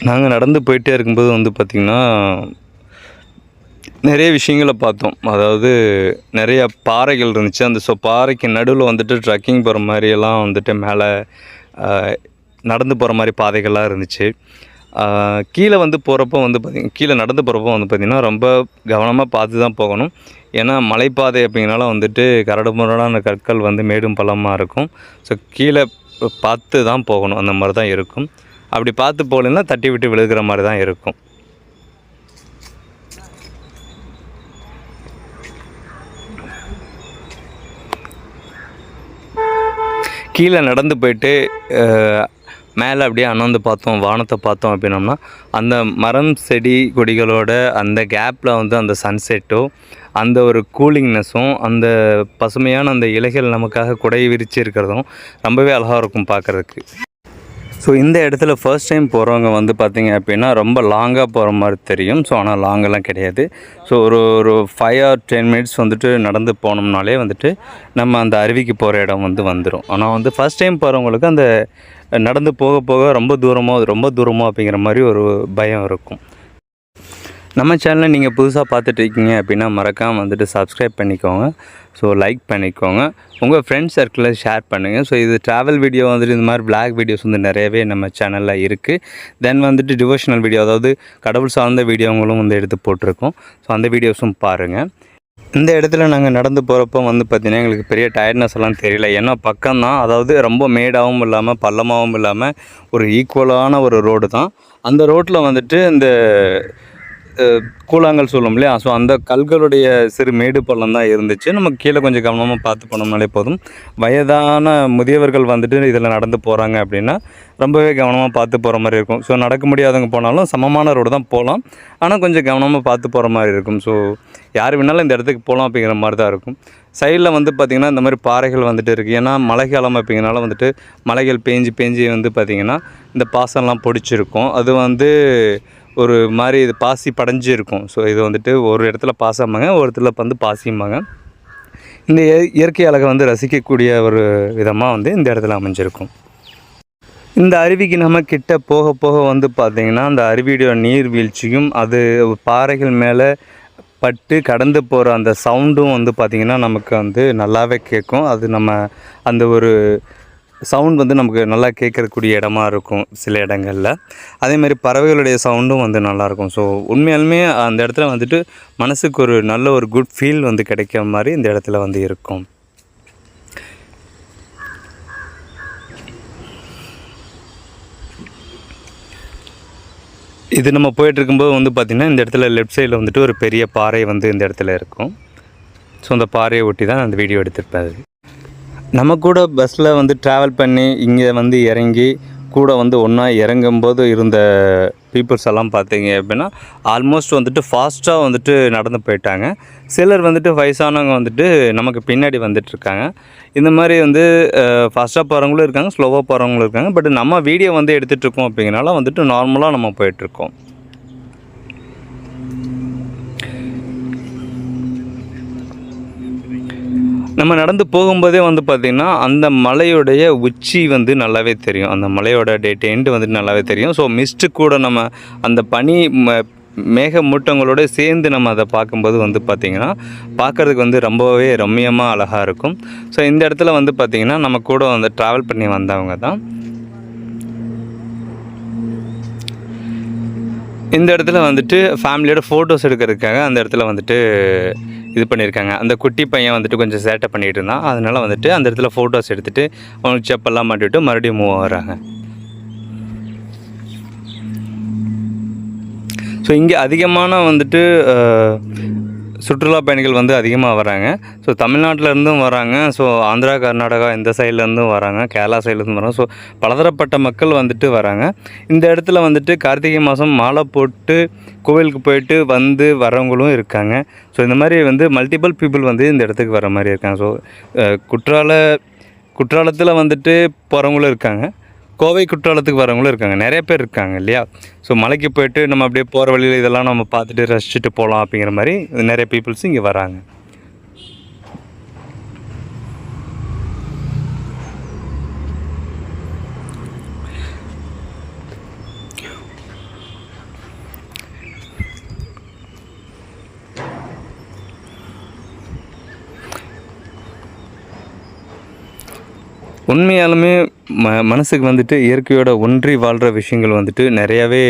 Speaker 1: நாங்கள் நடந்து போயிட்டே இருக்கும்போது வந்து பார்த்திங்கன்னா நிறைய விஷயங்களை பார்த்தோம். அதாவது நிறைய பாறைகள் இருந்துச்சு. அந்த பாறைக்கு நடுவில் வந்துட்டு ட்ரக்கிங் போகிற மாதிரியெல்லாம் வந்துட்டு மேலே நடந்து போகிற மாதிரி பாதைகள்லாம் இருந்துச்சு. கீழே வந்து போகிறப்போ வந்து கீழே நடந்து போகிறப்போ வந்து பார்த்திங்கன்னா ரொம்ப கவனமாக பார்த்து தான் போகணும். ஏன்னா மலைப்பாதை அப்படிங்கிறனால வந்துட்டு கரடுமுரடான கற்கள் வந்து மேடும் பள்ளமாக இருக்கும். ஸோ கீழே பார்த்து தான் போகணும், அந்த மாதிரி தான் இருக்கும். அப்படி பார்த்து போகலன்னா தட்டி விட்டு விழுகிற மாதிரி தான் இருக்கும். கீழே நடந்து போயிட்டு மேலே அப்படியே அண்ணாந்து பார்த்தோம், வானத்தை பார்த்தோம் அப்படின்னோம்னா அந்த மரம் செடி கொடிகளோட அந்த கேப்பில் வந்து அந்த சன்செட்டோ அந்த ஒரு கூலிங்னஸும் அந்த பசுமையான அந்த இலைகள் நமக்காக குடை விரிச்சு இருக்கிறதும் ரொம்பவே அழகாக இருக்கும் பார்க்குறதுக்கு. ஸோ இந்த இடத்துல ஃபர்ஸ்ட் டைம் போகிறவங்க வந்து பார்த்திங்க அப்படின்னா ரொம்ப லாங்காக போகிற மாதிரி தெரியும். ஸோ ஆனால் லாங்கெல்லாம் கிடையாது. ஸோ ஒரு 5 or 10 minutes வந்துட்டு நடந்து போனோம்னாலே வந்துட்டு நம்ம அந்த அருவிக்கு போகிற இடம் வந்து வந்துடும். ஆனால் வந்து ஃபர்ஸ்ட் டைம் போகிறவங்களுக்கு அந்த நடந்து போக போக ரொம்ப தூரமோ அப்படிங்கிற மாதிரி ஒரு பயம் இருக்கும். நம்ம சேனலை நீங்கள் புதுசாக பார்த்துட்ருக்கீங்க அப்படின்னா மறக்காமல் வந்துட்டு சப்ஸ்கிரைப் பண்ணிக்கோங்க. ஸோ லைக் பண்ணிக்கோங்க, உங்கள் ஃப்ரெண்ட்ஸ் சர்க்கிளில் ஷேர் பண்ணுங்கள். ஸோ இது ட்ராவல் வீடியோ வந்துட்டு இந்த மாதிரி பிளாக் வீடியோஸ் வந்து நிறையவே நம்ம சேனலில் இருக்குது. தென் வந்துட்டு டிவோஷனல் வீடியோ, அதாவது கடவுள் சார்ந்த வீடியோங்களும் வந்து எடுத்து போட்டிருக்கோம். ஸோ அந்த வீடியோஸும் பாருங்கள். இந்த இடத்துல நாங்கள் நடந்து போகிறப்போ வந்து பார்த்திங்கன்னா எங்களுக்கு பெரிய டயர்ட்னஸ் எல்லாம் தெரியல. ஏன்னா பக்கம்தான், அதாவது ரொம்ப மேடாகவும் இல்லாமல் பள்ளமாகவும் இல்லாமல் ஒரு ஈக்குவலான ஒரு ரோடு தான். அந்த ரோட்டில் வந்துட்டு இந்த கூழாங்கல் சொல்லும் இல்லையா, ஸோ அந்த கல்களுடைய சிறு மேடு பள்ளம் தான் இருந்துச்சு. நம்ம கீழே கொஞ்சம் கவனமாக பார்த்து போனோம்னாலே போதும். வயதான முதியவர்கள் வந்துட்டு இதில் நடந்து போகிறாங்க அப்படின்னா ரொம்பவே கவனமாக பார்த்து போகிற மாதிரி இருக்கும். ஸோ நடக்க முடியாதவங்க போனாலும் சமமான ரோடு தான் போகலாம், ஆனால் கொஞ்சம் கவனமாக பார்த்து போகிற மாதிரி இருக்கும். ஸோ யார் வேணாலும் இந்த இடத்துக்கு போகலாம் அப்படிங்கிற மாதிரி தான் இருக்கும். சைடில் வந்து பார்த்திங்கன்னா இந்த மாதிரி பாறைகள் வந்துட்டு இருக்குது. ஏன்னா மழைக்காலம் அப்படிங்கிறனால வந்துட்டு மலைகள் பேஞ்சு வந்து பார்த்திங்கன்னா இந்த பாசம்லாம் பொடிச்சிருக்கும். அது வந்து ஒரு மாதிரி இது பாசி படைஞ்சு இருக்கும். ஸோ இது வந்துட்டு ஒரு இடத்துல பாசம்பாங்க, ஒரு இடத்துல வந்து பாசிம்பாங்க. இந்த இயற்கை அழகை வந்து ரசிக்கக்கூடிய ஒரு விதமாக வந்து இந்த இடத்துல அமைஞ்சிருக்கும். இந்த அருவிக்கு நம்ம கிட்ட போக போக வந்து பார்த்திங்கன்னா அந்த அருவியோட நீர்வீழ்ச்சியும் அது பாறைகள் மேலே பட்டு கடந்து போகிற அந்த சவுண்டும் வந்து பார்த்திங்கன்னா நமக்கு வந்து நல்லாவே கேட்கும். அது நம்ம அந்த ஒரு சவுண்ட் வந்து நமக்கு நல்லா கேட்கக்கூடிய இடமா இருக்கும் சில இடங்களில். அதேமாதிரி பறவைகளுடைய சவுண்டும் வந்து நல்லாயிருக்கும். ஸோ உண்மையாலுமே அந்த இடத்துல வந்துட்டு மனசுக்கு ஒரு நல்ல ஒரு குட் ஃபீல் வந்து கிடைக்கிற மாதிரி இந்த இடத்துல வந்து இருக்கும். இது நம்ம போயிட்டுருக்கும்போது வந்து பார்த்திங்கன்னா இந்த இடத்துல லெஃப்ட் சைடில் வந்துட்டு ஒரு பெரிய பாறை வந்து இந்த இடத்துல இருக்கும். ஸோ அந்த பாறையை ஒட்டி தான் அந்த வீடியோ எடுத்திருப்பேன். நம்ம கூட பஸ்ஸில் வந்து ட்ராவல் பண்ணி இங்கே வந்து இறங்கி கூட வந்து ஒன்றா இறங்கும்போது இருந்த பீப்புள்ஸ் எல்லாம் பார்த்தீங்க அப்படின்னா ஆல்மோஸ்ட் வந்துட்டு ஃபாஸ்ட்டாக வந்துட்டு நடந்து போயிட்டாங்க. சிலர் வந்துட்டு வயசானவங்க வந்துட்டு நமக்கு பின்னாடி வந்துட்டுருக்காங்க. இந்த மாதிரி வந்து ஃபாஸ்ட்டாக போகிறவங்களும் இருக்காங்க, ஸ்லோவாக போகிறவங்களும் இருக்காங்க. பட் நம்ம வீடியோ வந்து எடுத்துகிட்ருக்கோம் அப்படிங்கிறனால வந்துட்டு நார்மலாக நம்ம போயிட்டுருக்கோம். நம்ம நடந்து போகும்போதே வந்து பார்த்திங்கன்னா அந்த மலையோடைய உச்சி வந்து நல்லாவே தெரியும். அந்த மலையோட எண்டு வந்துட்டு நல்லாவே தெரியும். ஸோ மிஸ்ட்டு கூட நம்ம அந்த பனி மேகமூட்டங்களோடு சேர்ந்து நம்ம அதை பார்க்கும்போது வந்து பார்த்திங்கன்னா பார்க்குறதுக்கு வந்து ரொம்பவே ரம்மியமாக அழகாக இருக்கும். ஸோ இந்த இடத்துல வந்து பார்த்திங்கன்னா நம்ம கூட வந்து ட்ராவல் பண்ணி வந்தவங்க தான். இந்த இடத்துல வந்துட்டு ஃபேமிலியோட ஃபோட்டோஸ் எடுக்கிறதுக்காக அந்த இடத்துல வந்துட்டு இது பண்ணியிருக்காங்க. அந்த குட்டி பையன் வந்துட்டு கொஞ்சம் சேட்டை பண்ணிகிட்டு இருந்தான். அதனால் வந்துட்டு அந்த இடத்துல ஃபோட்டோஸ் எடுத்துகிட்டு அவனுக்கு செப்பெல்லாம் மாட்டிவிட்டு மறுபடியும் மூவ் ஆகிறாங்க. ஸோ இங்கே அதிகமான வந்துட்டு சுற்றுலா பயணிகள் வந்து அதிகமாக வராங்க. ஸோ தமிழ்நாட்டிலேருந்தும் வராங்க, ஸோ ஆந்திரா, கர்நாடகா இந்த சைட்லேருந்தும் வராங்க, கேரளா சைட்லேருந்து வராங்க. ஸோ பலதரப்பட்ட மக்கள் வந்துட்டு வராங்க. இந்த இடத்துல வந்துட்டு கார்த்திகை மாதம் மாலை போட்டு கோவிலுக்கு போயிட்டு வந்து வரவங்களும் இருக்காங்க. ஸோ இந்த மாதிரி வந்து மல்டிபிள் பீப்புள் வந்து இந்த இடத்துக்கு வர மாதிரி இருக்காங்க. ஸோ குற்றாலத்தில் வந்துட்டு போகிறவங்களும் இருக்காங்க, கோவை குற்றாலத்துக்கு வரவங்களும் இருக்காங்க, நிறைய பேர் இருக்காங்க இல்லையா. ஸோ மலைக்கு போய்ட்டு நம்ம அப்படியே போகிற வழியில் இதெல்லாம் நம்ம பார்த்துட்டு ரசிச்சுட்டு போகலாம் அப்படிங்கிற மாதிரி நிறைய பீப்புள்ஸ் இங்கே வராங்க. உண்மையாலுமே மனசுக்கு வந்துட்டு இயற்கையோட ஒன்றி வாழ்கிற விஷயங்கள் வந்துட்டு நிறையாவே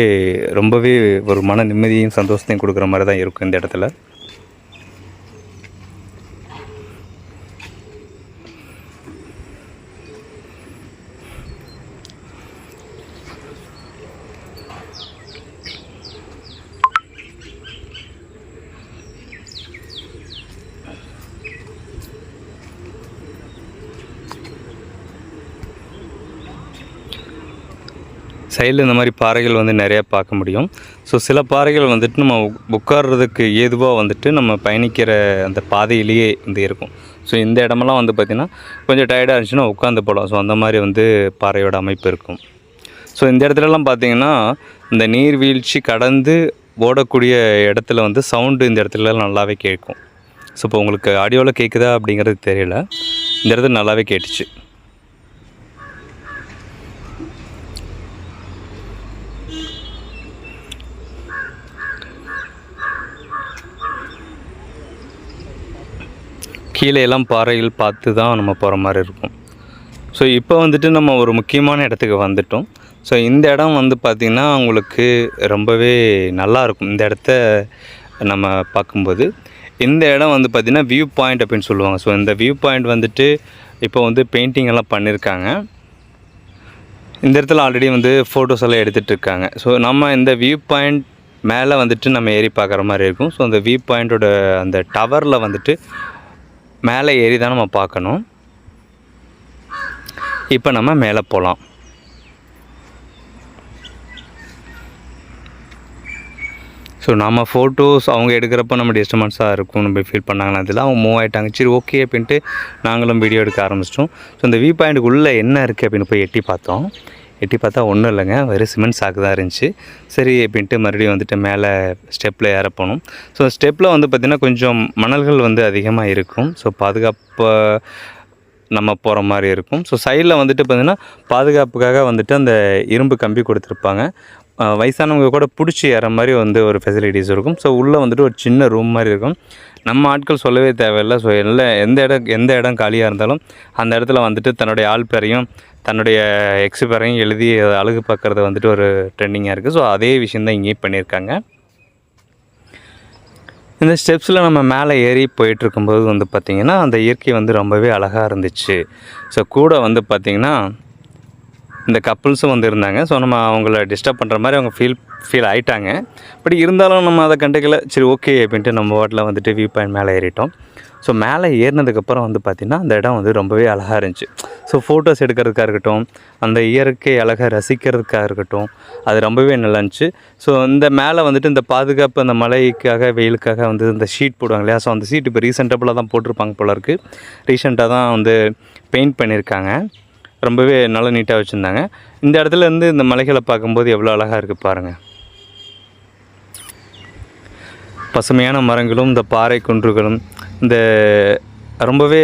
Speaker 1: ரொம்பவே ஒரு மன நிம்மதியும் சந்தோஷத்தையும் கொடுக்குற மாதிரி தான் இருக்கும் இந்த இடத்துல. சைடில் இந்த மாதிரி பாறைகள் வந்து நிறையா பார்க்க முடியும். ஸோ சில பாறைகள் வந்துட்டு நம்ம உட்கார்றதுக்கு ஏதுவாக வந்துட்டு நம்ம பயணிக்கிற அந்த பாதையிலேயே வந்து இருக்கும். ஸோ இந்த இடமெல்லாம் வந்து பார்த்திங்கன்னா கொஞ்சம் டயர்டாக இருந்துச்சுன்னா உட்காந்து போகலாம். ஸோ அந்த மாதிரி வந்து பாறையோட அமைப்பு இருக்கும். ஸோ இந்த இடத்துலலாம் பார்த்திங்கன்னா இந்த நீர்வீழ்ச்சி கடந்து ஓடக்கூடிய இடத்துல வந்து சவுண்டு இந்த இடத்துல நல்லாவே கேட்கும். ஸோ இப்போ உங்களுக்கு ஆடியோவில் கேட்குதா அப்படிங்கிறது தெரியல, இந்த இடத்துல நல்லாவே கேட்டுச்சு. கீழே எல்லாம் பாறைகள் பார்த்து தான் நம்ம போகிற மாதிரி இருக்கும். ஸோ இப்போ வந்துட்டு நம்ம ஒரு முக்கியமான இடத்துக்கு வந்துட்டோம். ஸோ இந்த இடம் வந்து பார்த்திங்கன்னா உங்களுக்கு ரொம்பவே நல்லாயிருக்கும். இந்த இடத்த நம்ம பார்க்கும்போது இந்த இடம் வந்து பார்த்திங்கன்னா வியூ பாயிண்ட் அப்படின்னு சொல்லுவாங்க. ஸோ இந்த வியூ பாயிண்ட் வந்துட்டு இப்போ வந்து பெயிண்டிங் எல்லாம் பண்ணியிருக்காங்க. இந்த இடத்துல ஆல்ரெடி வந்து ஃபோட்டோஸ் எல்லாம் எடுத்துகிட்டு இருக்காங்க. ஸோ நம்ம இந்த வியூ பாயிண்ட் மேலே வந்துட்டு நம்ம ஏறி பார்க்குற மாதிரி இருக்கும். ஸோ அந்த வியூ பாயிண்ட்டோட அந்த டவரில் வந்துட்டு மேலே ஏறி தான் நம்ம பார்க்கணும். இப்போ நம்ம மேலே போகலாம். ஸோ நம்ம ஃபோட்டோஸ் அவங்க எடுக்கிறப்ப நம்ம டிஸ்டர்பன்ஸாக இருக்கும் நம்ம ஃபீல் பண்ணாங்கன்னா அதில் அவங்க மூவ் ஆகிட்டாங்க. சரி ஓகே அப்படின்ட்டு நாங்களும் வீடியோ எடுக்க ஆரம்பிச்சிட்டோம். ஸோ இந்த வியூ பாயிண்ட்டுக்குள்ளே என்ன இருக்குது அப்படின்னு போய் எட்டி பார்த்தோம். எட்டி பார்த்தா ஒன்றும் இல்லைங்க, வெறும் சிமெண்ட் சாக்கு தான் இருந்துச்சு. சரி அப்படின்ட்டு மறுபடியும் வந்துட்டு மேலே ஸ்டெப்பில் ஏற போனோம். ஸோ ஸ்டெப்பில் வந்து பார்த்திங்கன்னா கொஞ்சம் மணல்கள் வந்து அதிகமாக இருக்கும். ஸோ பாதுகாப்பாக நம்ம போகிற மாதிரி இருக்கும். ஸோ சைடில் வந்துட்டு பார்த்திங்கன்னா பாதுகாப்புக்காக வந்துட்டு அந்த இரும்பு கம்பி கொடுத்துருப்பாங்க. வயசானவங்க கூட பிடிச்சி ஏற மாதிரி வந்து ஒரு ஃபெசிலிட்டிஸ் இருக்கும். ஸோ உள்ளே வந்துட்டு ஒரு சின்ன ரூம் மாதிரி இருக்கும். நம்ம ஆட்கள் சொல்லவே தேவையில்லை. ஸோ எந்த இடம் காலியாக இருந்தாலும் அந்த இடத்துல வந்துட்டு தன்னுடைய ஆள் பேரையும் தன்னுடைய எக்ஸு பேரையும் எழுதி அழகு பார்க்குறது வந்துட்டு ஒரு ட்ரெண்டிங்காக இருக்குது. ஸோ அதே விஷயந்தான் இங்கேயும் பண்ணியிருக்காங்க. இந்த ஸ்டெப்ஸில் நம்ம மேலே ஏறி போயிட்டுருக்கும்போது வந்து பார்த்திங்கன்னா அந்த இயற்கை வந்து ரொம்பவே அழகாக இருந்துச்சு. ஸோ கூட வந்து பார்த்திங்கன்னா இந்த கப்புள்ஸும் வந்து இருந்தாங்க. ஸோ நம்ம அவங்கள டிஸ்டர்ப் பண்ணுற மாதிரி அவங்க ஃபீல் ஆகிட்டாங்க. பட் இருந்தாலும் நம்ம அதை கண்டுக்கல. சரி ஓகே அப்படின்ட்டு நம்ம வாட்டில் வந்துட்டு வியூ பாயிண்ட் மேலே ஏறிட்டோம். ஸோ மேலே ஏறினதுக்கப்புறம் வந்து பார்த்திங்கன்னா அந்த இடம் வந்து ரொம்பவே அழகாக இருந்துச்சு. ஸோ ஃபோட்டோஸ் எடுக்கிறதுக்காக இருக்கட்டும், அந்த இயற்கை அழகாக ரசிக்கிறதுக்காக இருக்கட்டும், அது ரொம்பவே நல்லா இருந்துச்சு. ஸோ இந்த மேலே வந்துட்டு இந்த பாதுகாப்பு அந்த மழைக்காக வெயிலுக்காக வந்து இந்த ஷீட் போடுவாங்க இல்லையா. ஸோ அந்த ஷீட் இப்போ ரீசெண்டாக தான் போட்டிருப்பாங்க போல இருக்குது. ரீசெண்டாக தான் வந்து பெயிண்ட் பண்ணியிருக்காங்க. ரொம்பவே நல்லா நீட்டாக வச்சுருந்தாங்க. இந்த இடத்துல இருந்து இந்த மலைகளை பார்க்கும்போது எவ்வளோ அழகாக இருக்குது பாருங்கள். பசுமையான மரங்களும் இந்த பாறை குன்றுகளும் இந்த ரொம்பவே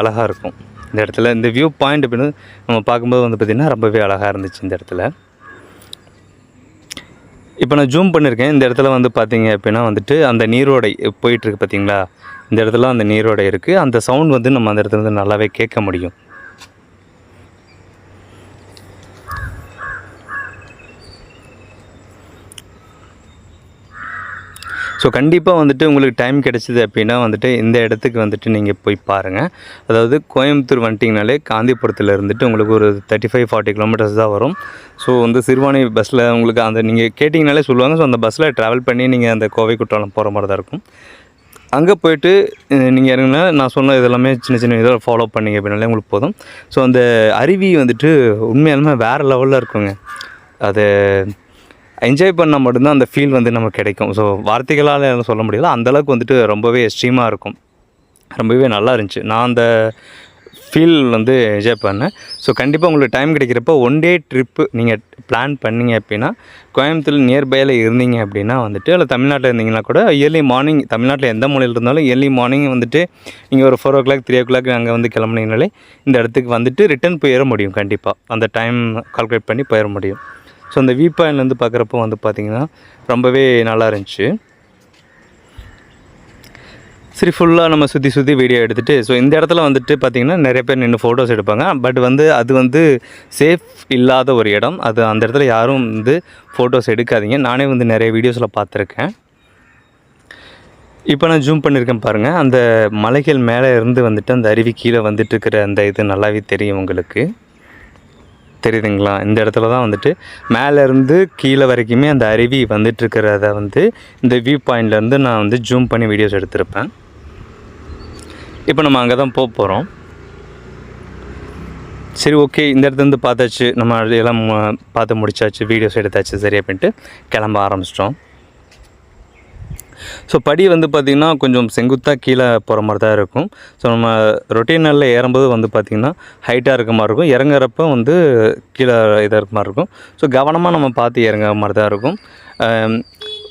Speaker 1: அழகாக இருக்கும் இந்த இடத்துல. இந்த வியூ பாயிண்ட் அப்படின்னு நம்ம பார்க்கும்போது வந்து பார்த்திங்கன்னா ரொம்பவே அழகாக இருந்துச்சு இந்த இடத்துல. இப்போ நான் ஜூம் பண்ணியிருக்கேன். இந்த இடத்துல வந்து பார்த்தீங்க அப்படின்னா வந்துட்டு அந்த நீரோடை போயிட்டுருக்கு பார்த்தீங்களா? இந்த இடத்துல அந்த நீரோடை இருக்குது. அந்த சவுண்ட் வந்து நம்ம அந்த இடத்துல வந்து நல்லாவே கேட்க முடியும். ஸோ கண்டிப்பாக வந்துட்டு உங்களுக்கு டைம் கிடச்சிது அப்படின்னா வந்துட்டு இந்த இடத்துக்கு வந்துட்டு நீங்கள் போய் பாருங்கள். அதாவது கோயம்புத்தூர் வந்துட்டிங்கனாலே காந்திபுரத்தில் இருந்துட்டு உங்களுக்கு ஒரு 35-40 கிலோமீட்டர்ஸ் தான் வரும். ஸோ வந்து சிறுவாணி பஸ்ஸில் உங்களுக்கு அந்த நீங்கள் கேட்டிங்கனாலே சொல்லுவாங்க. ஸோ அந்த பஸ்ஸில் ட்ராவல் பண்ணி நீங்கள் அந்த கோவை குற்றாலம் போகிற மாதிரி தான் இருக்கும். அங்கே போய்ட்டு நீங்கள் இறங்குனா நான் சொன்ன இதெல்லாமே சின்ன சின்ன இதை ஃபாலோ பண்ணிங்க அப்படின்னாலே உங்களுக்கு போதும். ஸோ அந்த அருவி வந்துட்டு உண்மையாலுமே வேறு லெவலில் இருக்குங்க. அது என்ஜாய் பண்ணால் மட்டும்தான் அந்த ஃபீல் வந்து நமக்கு கிடைக்கும். ஸோ வார்த்தைகளால் எதுவும் சொல்ல முடியல. அந்தளவுக்கு வந்துட்டு ரொம்பவே எக்ஸ்ட்ரீமாக இருக்கும். ரொம்பவே நல்லா இருந்துச்சு. நான் அந்த ஃபீல் வந்து என்ஜாய் பண்ணேன். ஸோ கண்டிப்பாக உங்களுக்கு டைம் கிடைக்கிறப்போ 1 டே ட்ரிப்பு நீங்கள் பிளான் பண்ணிங்க அப்படின்னா கோயம்புத்தூர் நியர்பையில் இருந்தீங்க அப்படின்னா வந்துட்டு இல்லை தமிழ்நாட்டில் இருந்தீங்கன்னா கூட இயர்லி மார்னிங் தமிழ்நாட்டில் எந்த மூலையில் இருந்தாலும் இயர்லி மார்னிங் வந்துட்டு நீங்கள் ஒரு 4 o'clock 3 o'clock அங்கே வந்து கிளம்புனீங்கனாலே இந்த இடத்துக்கு வந்துட்டு ரிட்டன் போயிட முடியும். கண்டிப்பாக அந்த டைம் கால்குலேட் பண்ணி போயிட முடியும். ஸோ அந்த வியூ பாயிண்ட்லேருந்து பார்க்குறப்போ வந்து பார்த்திங்கன்னா ரொம்பவே நல்லா இருந்துச்சு. சரி ஃபுல்லாக நம்ம சுற்றி வீடியோ எடுத்துகிட்டு ஸோ இந்த இடத்துல வந்துட்டு பார்த்திங்கன்னா நிறைய பேர் நின்று ஃபோட்டோஸ் எடுப்பாங்க. பட் வந்து அது வந்து சேஃப் இல்லாத ஒரு இடம். அது அந்த இடத்துல யாரும் வந்து ஃபோட்டோஸ் எடுக்காதீங்க. நானே வந்து நிறைய வீடியோஸில் பார்த்துருக்கேன். இப்போ நான் ஜூம் பண்ணியிருக்கேன் பாருங்கள். அந்த மலைகள் மேலே இருந்து வந்துட்டு அந்த அருவி கீழே வந்துட்டு இருக்கிற அந்த இது நல்லாவே தெரியும் உங்களுக்கு. தெரியுதுங்களா? இந்த இடத்துல தான் வந்துட்டு மேலேருந்து கீழே வரைக்குமே அந்த அருவி வந்துட்டுருக்கிறத வந்து இந்த வியூ பாயிண்ட்லேருந்து நான் வந்து ஜூம் பண்ணி வீடியோஸ் எடுத்திருப்பேன். இப்போ நம்ம அங்கே தான் போகிறோம். சரி ஓகே, இந்த இடத்துலேருந்து பார்த்தாச்சு, நம்ம எல்லாம் பார்த்து முடிச்சாச்சு, வீடியோஸ் எடுத்தாச்சு சரி அப்படின்ட்டு கிளம்ப ஆரம்பிச்சிட்டோம். ஸோ படி வந்து பார்த்திங்கன்னா கொஞ்சம் செங்குத்தாக கீழே போகிற மாதிரி தான் இருக்கும். ஸோ நம்ம ரொட்டீனரில் ஏறும்போது வந்து பார்த்திங்கன்னா ஹைட்டாக இருக்க மாதிரி இருக்கும். இறங்குறப்போ வந்து கீழே இதாக இருக்க மாதிரி இருக்கும். ஸோ கவனமாக நம்ம பார்த்து இறங்குற மாதிரி தான் இருக்கும்.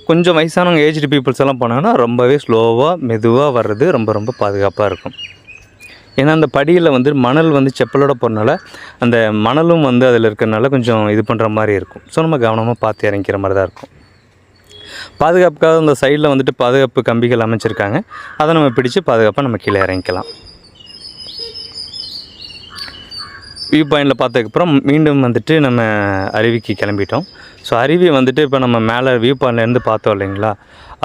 Speaker 1: கொஞ்சம் வயசானவங்க ஏஜ்டு பீப்புள்ஸ் எல்லாம் போனாங்கன்னா ரொம்பவே ஸ்லோவாக மெதுவாக வர்றது ரொம்ப பாதுகாப்பாக இருக்கும். ஏன்னா அந்த படியில் வந்து மணல் வந்து செப்பலோடு போகிறனால அந்த மணலும் வந்து அதில் இருக்கிறனால கொஞ்சம் இது பண்ணுற மாதிரி இருக்கும். ஸோ நம்ம கவனமாக பார்த்து இறங்கிக்கிற மாதிரி தான் இருக்கும். பாதுகாப்புக்காக அந்த சைடில் வந்துட்டு பாதுகாப்பு கம்பிகள் அமைச்சிருக்காங்க. அதை நம்ம பிடிச்சி பாதுகாப்பாக நம்ம கீழே இறங்கிக்கலாம். வியூ பாயிண்டில் பார்த்ததுக்கப்புறம் மீண்டும் வந்துட்டு நம்ம அருவிக்கு கிளம்பிட்டோம். ஸோ அருவி வந்துட்டு இப்போ நம்ம மேலே வியூ பாயிண்ட்லேருந்து பார்த்தோம் இல்லைங்களா,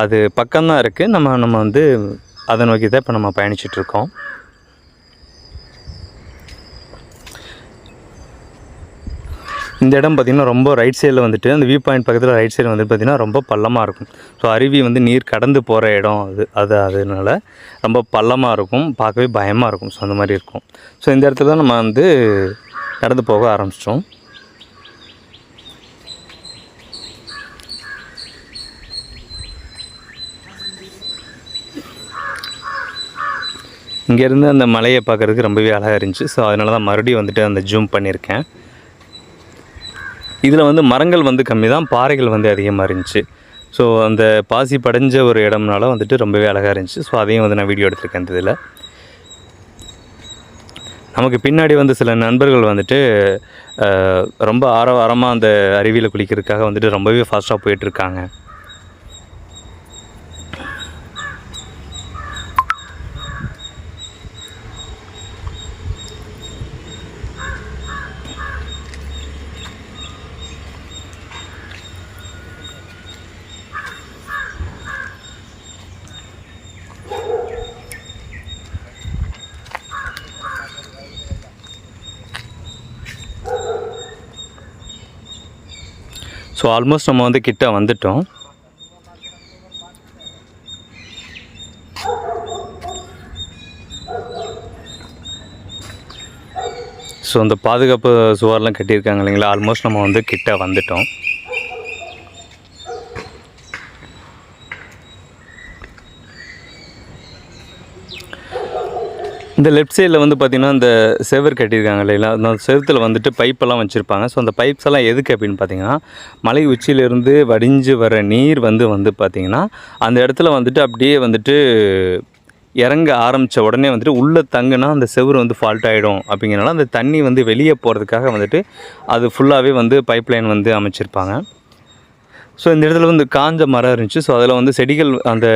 Speaker 1: அது பக்கம்தான் இருக்குது. நம்ம வந்து அதை நோக்கி தான் இப்போ நம்ம பயணிச்சிட்ருக்கோம். இந்த இடம் பார்த்திங்கன்னா ரொம்ப ரைட் சைடில் வந்துட்டு அந்த வியூ பாயிண்ட் பக்கத்தில் ரைட் சைடு வந்துட்டு பார்த்திங்கன்னா ரொம்ப பள்ளமாக இருக்கும். ஸோ அருவி வந்து நீர் கடந்து போகிற இடம் அதனால ரொம்ப பள்ளமாக இருக்கும், பார்க்கவே பயமாக இருக்கும். ஸோ அந்த மாதிரி இருக்கும். ஸோ இந்த இடத்துல தான் நம்ம வந்து நடந்து போக ஆரம்பிச்சிட்டோம். இங்கேருந்து அந்த மலையை பார்க்குறதுக்கு ரொம்பவே அழகாக இருந்துச்சு. ஸோ அதனால தான் மறுபடியும் வந்துட்டு அந்த ஜூம் பண்ணியிருக்கேன். இதில் வந்து மரங்கள் வந்து கம்மி தான், பாறைகள் வந்து அதிகமாக இருந்துச்சு. ஸோ அந்த பாசி படைஞ்ச ஒரு இடம்னால வந்துட்டு ரொம்பவே அழகாக இருந்துச்சு. ஸோ அதையும் வந்து நான் வீடியோ எடுத்திருக்கேன். இந்த இதில் நமக்கு பின்னாடி வந்து சில நண்பர்கள் வந்துட்டு ரொம்ப ஆரவாரமாக அந்த அருவியில் குளிக்கிறதுக்காக வந்துட்டு ரொம்பவே ஃபாஸ்ட்டாக போயிட்டுருக்காங்க. ஸோ ஆல்மோஸ்ட் நம்ம வந்து கிட்ட வந்துட்டோம். ஸோ அந்த பாதுகாப்பு சுவர்லாம் கட்டியிருக்காங்க இல்லைங்களா, ஆல்மோஸ்ட் நம்ம வந்து கிட்ட வந்துட்டோம். இந்த லெஃப்ட் சைடில் வந்து பார்த்திங்கன்னா இந்த செவர் கட்டியிருக்காங்க இல்லைங்களா, அந்த செவத்தில் வந்துட்டு பைப்பெல்லாம் வச்சுருப்பாங்க. ஸோ அந்த பைப்ஸ் எல்லாம் எதுக்கு அப்படின்னு பார்த்திங்கன்னா, மலை உச்சியிலேருந்து வடிஞ்சு வர நீர் வந்து பார்த்திங்கன்னா அந்த இடத்துல வந்துட்டு அப்படியே வந்துட்டு இறங்க ஆரம்பித்த உடனே வந்துட்டு உள்ளே தங்குனா அந்த செவர் வந்து ஃபால்ட் ஆகிடும். அப்படிங்கிறனால அந்த தண்ணி வந்து வெளியே போகிறதுக்காக வந்துட்டு அது ஃபுல்லாகவே வந்து பைப் லைன் வந்து அமைச்சிருப்பாங்க. ஸோ இந்த இடத்துல வந்து காஞ்ச மரம் இருந்துச்சு. ஸோ அதில் வந்து செடிகள் அந்த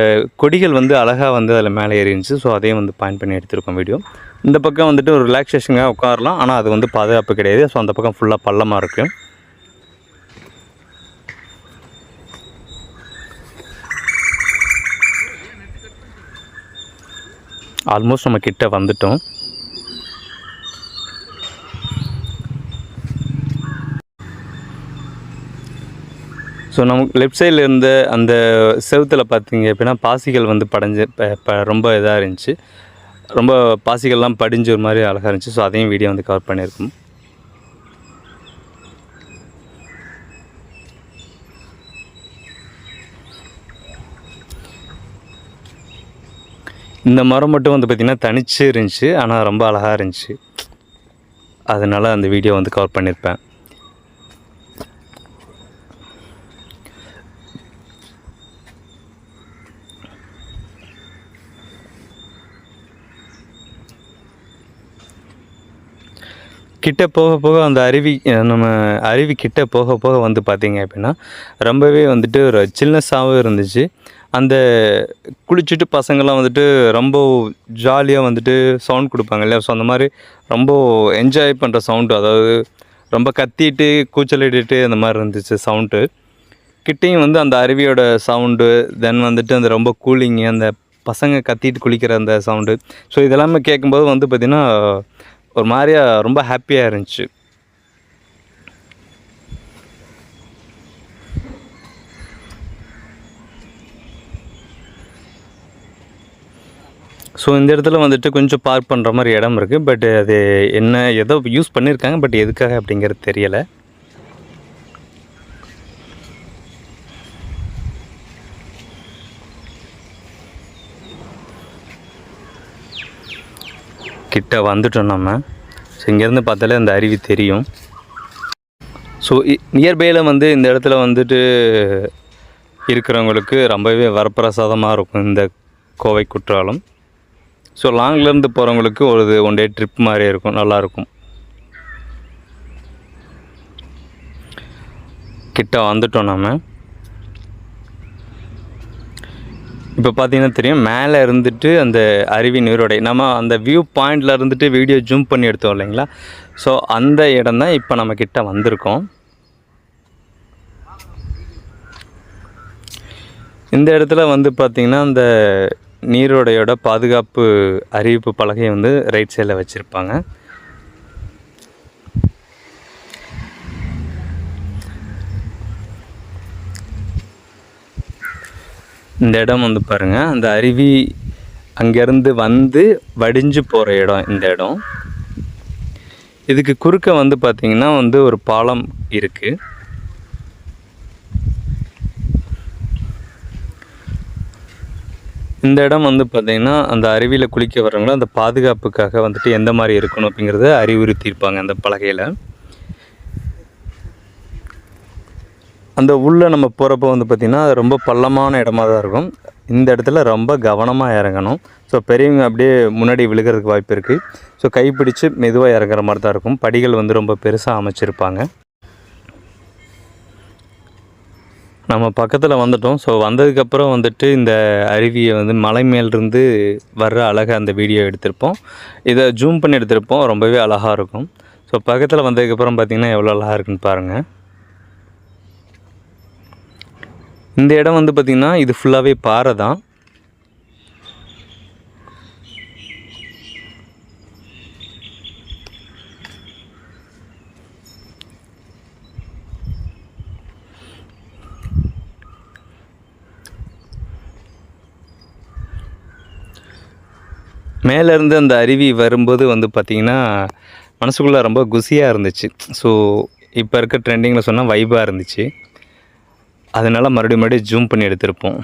Speaker 1: கொடிகள் வந்து அழகாக வந்து அதில் மேலே ஏறி இருந்துச்சு. ஸோ அதையும் வந்து பாயிண்ட் பண்ணி எடுத்திருக்கோம் வீடியோ. இந்த பக்கம் வந்துட்டு ஒரு ரிலாக்ஸேஷனுக்காக உட்காரலாம். ஆனால் அது வந்து பாதுகாப்பு கிடையாது. ஸோ அந்த பக்கம் ஃபுல்லாக பள்ளமாக இருக்குது. ஆல்மோஸ்ட் நம்ம கிட்ட வந்துட்டோம். ஸோ நமக்கு லெஃப்ட் சைடில் இருந்த அந்த செவுத்தில் பார்த்தீங்க அப்படின்னா பாசிகள் வந்து படைஞ்சு ரொம்ப இதாக இருந்துச்சு. ரொம்ப பாசிகள்லாம் படிஞ்சு ஒரு மாதிரி அழகாக இருந்துச்சு. ஸோ அதையும் வீடியோ வந்து கவர் பண்ணியிருக்கோம். இந்த மரம் மட்டும் வந்து பார்த்திங்கன்னா தனிச்சு இருந்துச்சு. ஆனால் ரொம்ப அழகாக இருந்துச்சு. அதனால் அந்த வீடியோ வந்து கவர் பண்ணியிருப்பேன். கிட்ட போக போக அந்த நம்ம அருவி கிட்ட போக போக வந்து பார்த்திங்க அப்படின்னா ரொம்பவே வந்துட்டு ஒரு சில்னஸாகவும் இருந்துச்சு. அந்த குளிச்சுட்டு பசங்கள்லாம் வந்துட்டு ரொம்ப ஜாலியாக வந்துட்டு சவுண்ட் கொடுப்பாங்க இல்லையா? ஸோ அந்த மாதிரி ரொம்ப என்ஜாய் பண்ணுற சவுண்டு, அதாவது ரொம்ப கத்திட்டு கூச்சலிட்டு அந்த மாதிரி இருந்துச்சு சவுண்டு. கிட்டேயும் வந்து அந்த அருவியோட சவுண்டு, தென் வந்துட்டு அந்த ரொம்ப கூலிங்கு, அந்த பசங்க கத்திட்டு குளிக்கிற அந்த சவுண்டு, ஸோ இதெல்லாமே கேட்கும்போது வந்து பார்த்திங்கன்னா ஒரு மாதிரியா ரொம்ப ஹாப்பியாக இருந்துச்சு. ஸோ இந்த இடத்துல வந்துட்டு கொஞ்சம் பார்க் பண்ணுற மாதிரி இடம் இருக்குது. பட் அது என்ன ஏதோ யூஸ் பண்ணியிருக்காங்க, பட் எதுக்காக அப்படிங்கிறது தெரியலை. கிட்ட வந்துட்டோம் நம்ம. ஸோ இங்கேருந்து பார்த்தாலே அந்த அருவி தெரியும். ஸோ நியர்பையில் வந்து இந்த இடத்துல வந்துட்டு இருக்கிறவங்களுக்கு ரொம்பவே வரப்பிரசாதமாக இருக்கும் இந்த கோவை குற்றாலம். ஸோ லாங்லேருந்து போகிறவங்களுக்கு ஒரு ஒன் டே ட்ரிப் மாதிரி இருக்கும், நல்லாயிருக்கும். கிட்ட வந்துட்டோம் நம்ம. இப்போ பார்த்தீங்கன்னா தெரியும், மேலே இருந்துட்டு அந்த அருவி நீரோடை நம்ம அந்த வியூ பாயிண்டில் இருந்துட்டு வீடியோ ஜூம் பண்ணி எடுத்தோம் இல்லைங்களா? ஸோ அந்த இடம் தான் இப்போ நம்ம கிட்ட வந்திருக்கோம். இந்த இடத்துல வந்து பார்த்திங்கன்னா அந்த நீரோடையோட பாதுகாப்பு அறிவிப்பு பலகையை வந்து ரைட் சைடில் வச்சுருப்பாங்க. இந்த இடம் வந்து பாருங்கள், அந்த அருவி அங்கேருந்து வந்து வடிஞ்சு போகிற இடம் இந்த இடம். இதுக்கு குறுக்க வந்து பார்த்திங்கன்னா வந்து ஒரு பாலம் இருக்குது. இந்த இடம் வந்து பார்த்திங்கன்னா அந்த அருவியில் குளிக்க வர்றவங்களும் அந்த பாதுகாப்புக்காக வந்துட்டு எந்த மாதிரி இருக்கணும் அப்படிங்கிறத அறிவுறுத்தியிருப்பாங்க அந்த பலகையில். அந்த உள்ளே நம்ம போகிறப்போ வந்து பார்த்திங்கன்னா அது ரொம்ப பள்ளமான இடமா தான் இருக்கும். இந்த இடத்துல ரொம்ப கவனமாக இறங்கணும். ஸோ பெரியவங்க அப்படியே முன்னாடி விழுகிறதுக்கு வாய்ப்பு இருக்குது. ஸோ கைப்பிடிச்சு மெதுவாக இறங்குற மாதிரி தான் இருக்கும். படிகள் வந்து ரொம்ப பெருசாக அமைச்சிருப்பாங்க. நம்ம பக்கத்தில் வந்துட்டோம். ஸோ வந்ததுக்கப்புறம் வந்துட்டு இந்த அருவியை வந்து மலை மேலிருந்து வர்ற அழகாக அந்த வீடியோ எடுத்திருப்போம். இதை ஜூம் பண்ணி எடுத்திருப்போம். ரொம்பவே அழகாக இருக்கும். ஸோ பக்கத்தில் வந்ததுக்கப்புறம் பார்த்திங்கன்னா எவ்வளோ அழகாக இருக்குன்னு பாருங்கள். இந்த இடம் வந்து பார்த்திங்கன்னா இது ஃபுல்லாகவே பாறை தான். மேலேருந்து அந்த அருவி வரும்போது வந்து பார்த்திங்கன்னா மனசுக்குள்ளே ரொம்ப குசியாக இருந்துச்சு. ஸோ இப்போ இருக்க ட்ரெண்டிங்கில் சொன்னால் வைபாக இருந்துச்சு. அதனால் மறுபடியும் ஜூம் பண்ணி எடுத்திருப்போம்.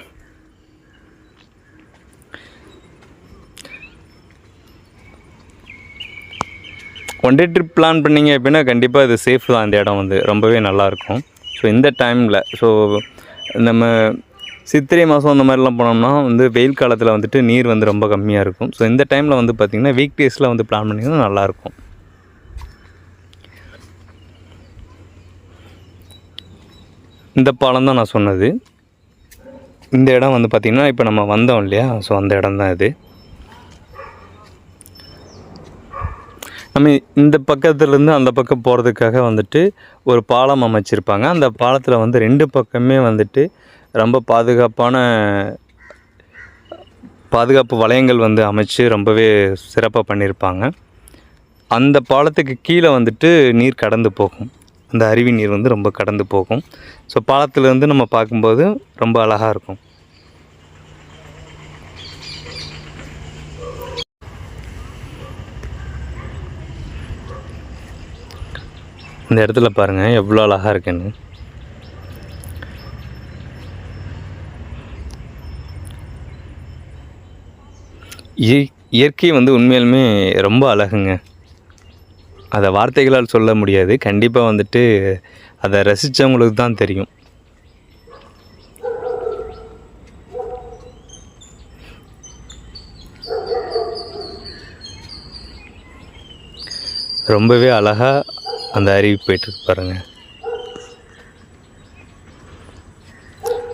Speaker 1: ஒன் டே ட்ரிப் பிளான் பண்ணிங்க அப்படின்னா கண்டிப்பாக இது சேஃப் தான். இந்த இடம் வந்து ரொம்பவே நல்லாயிருக்கும். ஸோ இந்த டைமில் நம்ம சித்திரை மாதம் அந்த மாதிரிலாம் போனோம்னா வந்து வெயில் காலத்தில் வந்துட்டு நீர் வந்து ரொம்ப கம்மியாக இருக்கும். ஸோ இந்த டைமில் வந்து பார்த்திங்கன்னா வீக் டேஸில் வந்து பிளான் பண்ணிங்கன்னா நல்லாயிருக்கும். இந்த பாலம் தான் நான் சொன்னது. இந்த இடம் வந்து பார்த்திங்கன்னா இப்போ நம்ம வந்தோம் இல்லையா, ஸோ அந்த இடம் தான் இது. நம்ம இந்த பக்கத்துலேருந்து அந்த பக்கம் போகிறதுக்காக வந்துட்டு ஒரு பாலம் அமைச்சிருப்பாங்க. அந்த பாலத்தில் வந்து 2 பக்கமே வந்துட்டு ரொம்ப பாதுகாப்பு வளையங்கள் வந்து அமைச்சு ரொம்பவே சிறப்பாக பண்ணியிருப்பாங்க. அந்த பாலத்துக்கு கீழே வந்துட்டு நீர் கடந்து போகும். அந்த அருவி நீர் வந்து ரொம்ப கடந்து போகும். ஸோ பாலத்திலேருந்து நம்ம பார்க்கும்போது ரொம்ப அழகாக இருக்கும். இந்த இடத்துல பாருங்கள் எவ்வளோ அழகாக இருக்குன்னு. இயற்கை வந்து உண்மையிலுமே ரொம்ப அழகுங்க. அதை வார்த்தைகளால் சொல்ல முடியாது. கண்டிப்பாக வந்துட்டு அதை ரசித்தவங்களுக்கு தான் தெரியும். ரொம்பவே அழகாக அந்த அருவி போயிட்டுருக்கு பாருங்கள்.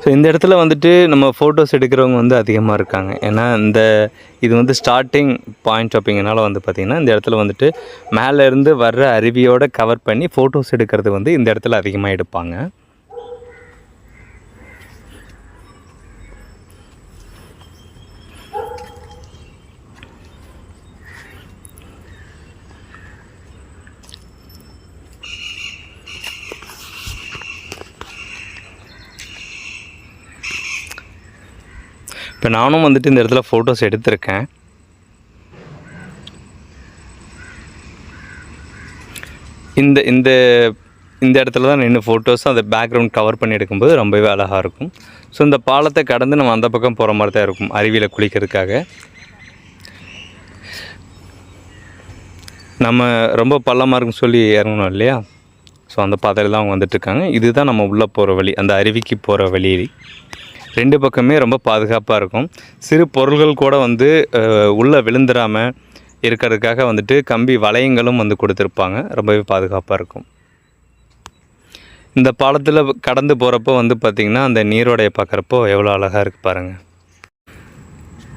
Speaker 1: ஸோ இந்த இடத்துல வந்துட்டு நம்ம ஃபோட்டோஸ் எடுக்கிறவங்க வந்து அதிகமாக இருக்காங்க. ஏன்னா இது வந்து ஸ்டார்டிங் பாயிண்ட் அப்படிங்கிறனால வந்து பார்த்திங்கன்னா இந்த இடத்துல வந்துட்டு மேலேருந்து வர்ற அருவியோடு கவர் பண்ணி ஃபோட்டோஸ் எடுக்கிறது வந்து இந்த இடத்துல அதிகமாக எடுப்பாங்க. இப்போ நானும் வந்துட்டு இந்த இடத்துல ஃபோட்டோஸ் எடுத்திருக்கேன். இந்த இந்த இந்த இடத்துல தான் நின்று ஃபோட்டோஸும் அந்த பேக்ரவுண்ட் கவர் பண்ணி எடுக்கும்போது ரொம்பவே அழகாக இருக்கும். ஸோ இந்த பாலத்தை கடந்து நம்ம அந்த பக்கம் போகிற மாதிரி தான் இருக்கும் அருவியில் குளிக்கிறதுக்காக. நம்ம ரொம்ப பள்ளமாக இருக்குன்னு சொல்லி இறங்கணும் இல்லையா, ஸோ அந்த பாதையில் தான் அவங்க வந்துட்டுருக்காங்க. இதுதான் நம்ம உள்ளே போகிற வழி, அந்த அருவிக்கு போகிற வழி. 2 பக்கமே ரொம்ப பாதுகாப்பாக இருக்கும். சிறு பொருள்கள் கூட வந்து உள்ளே விழுந்துடாமல் இருக்கிறதுக்காக வந்துட்டு கம்பி வளையங்களும் வந்து கொடுத்துருப்பாங்க. ரொம்பவே பாதுகாப்பாக இருக்கும். இந்த பாலத்தில் கடந்து போகிறப்போ வந்து பார்த்திங்கன்னா அந்த நீரோடைய பார்க்குறப்போ எவ்வளோ அழகாக இருக்குது பாருங்கள்.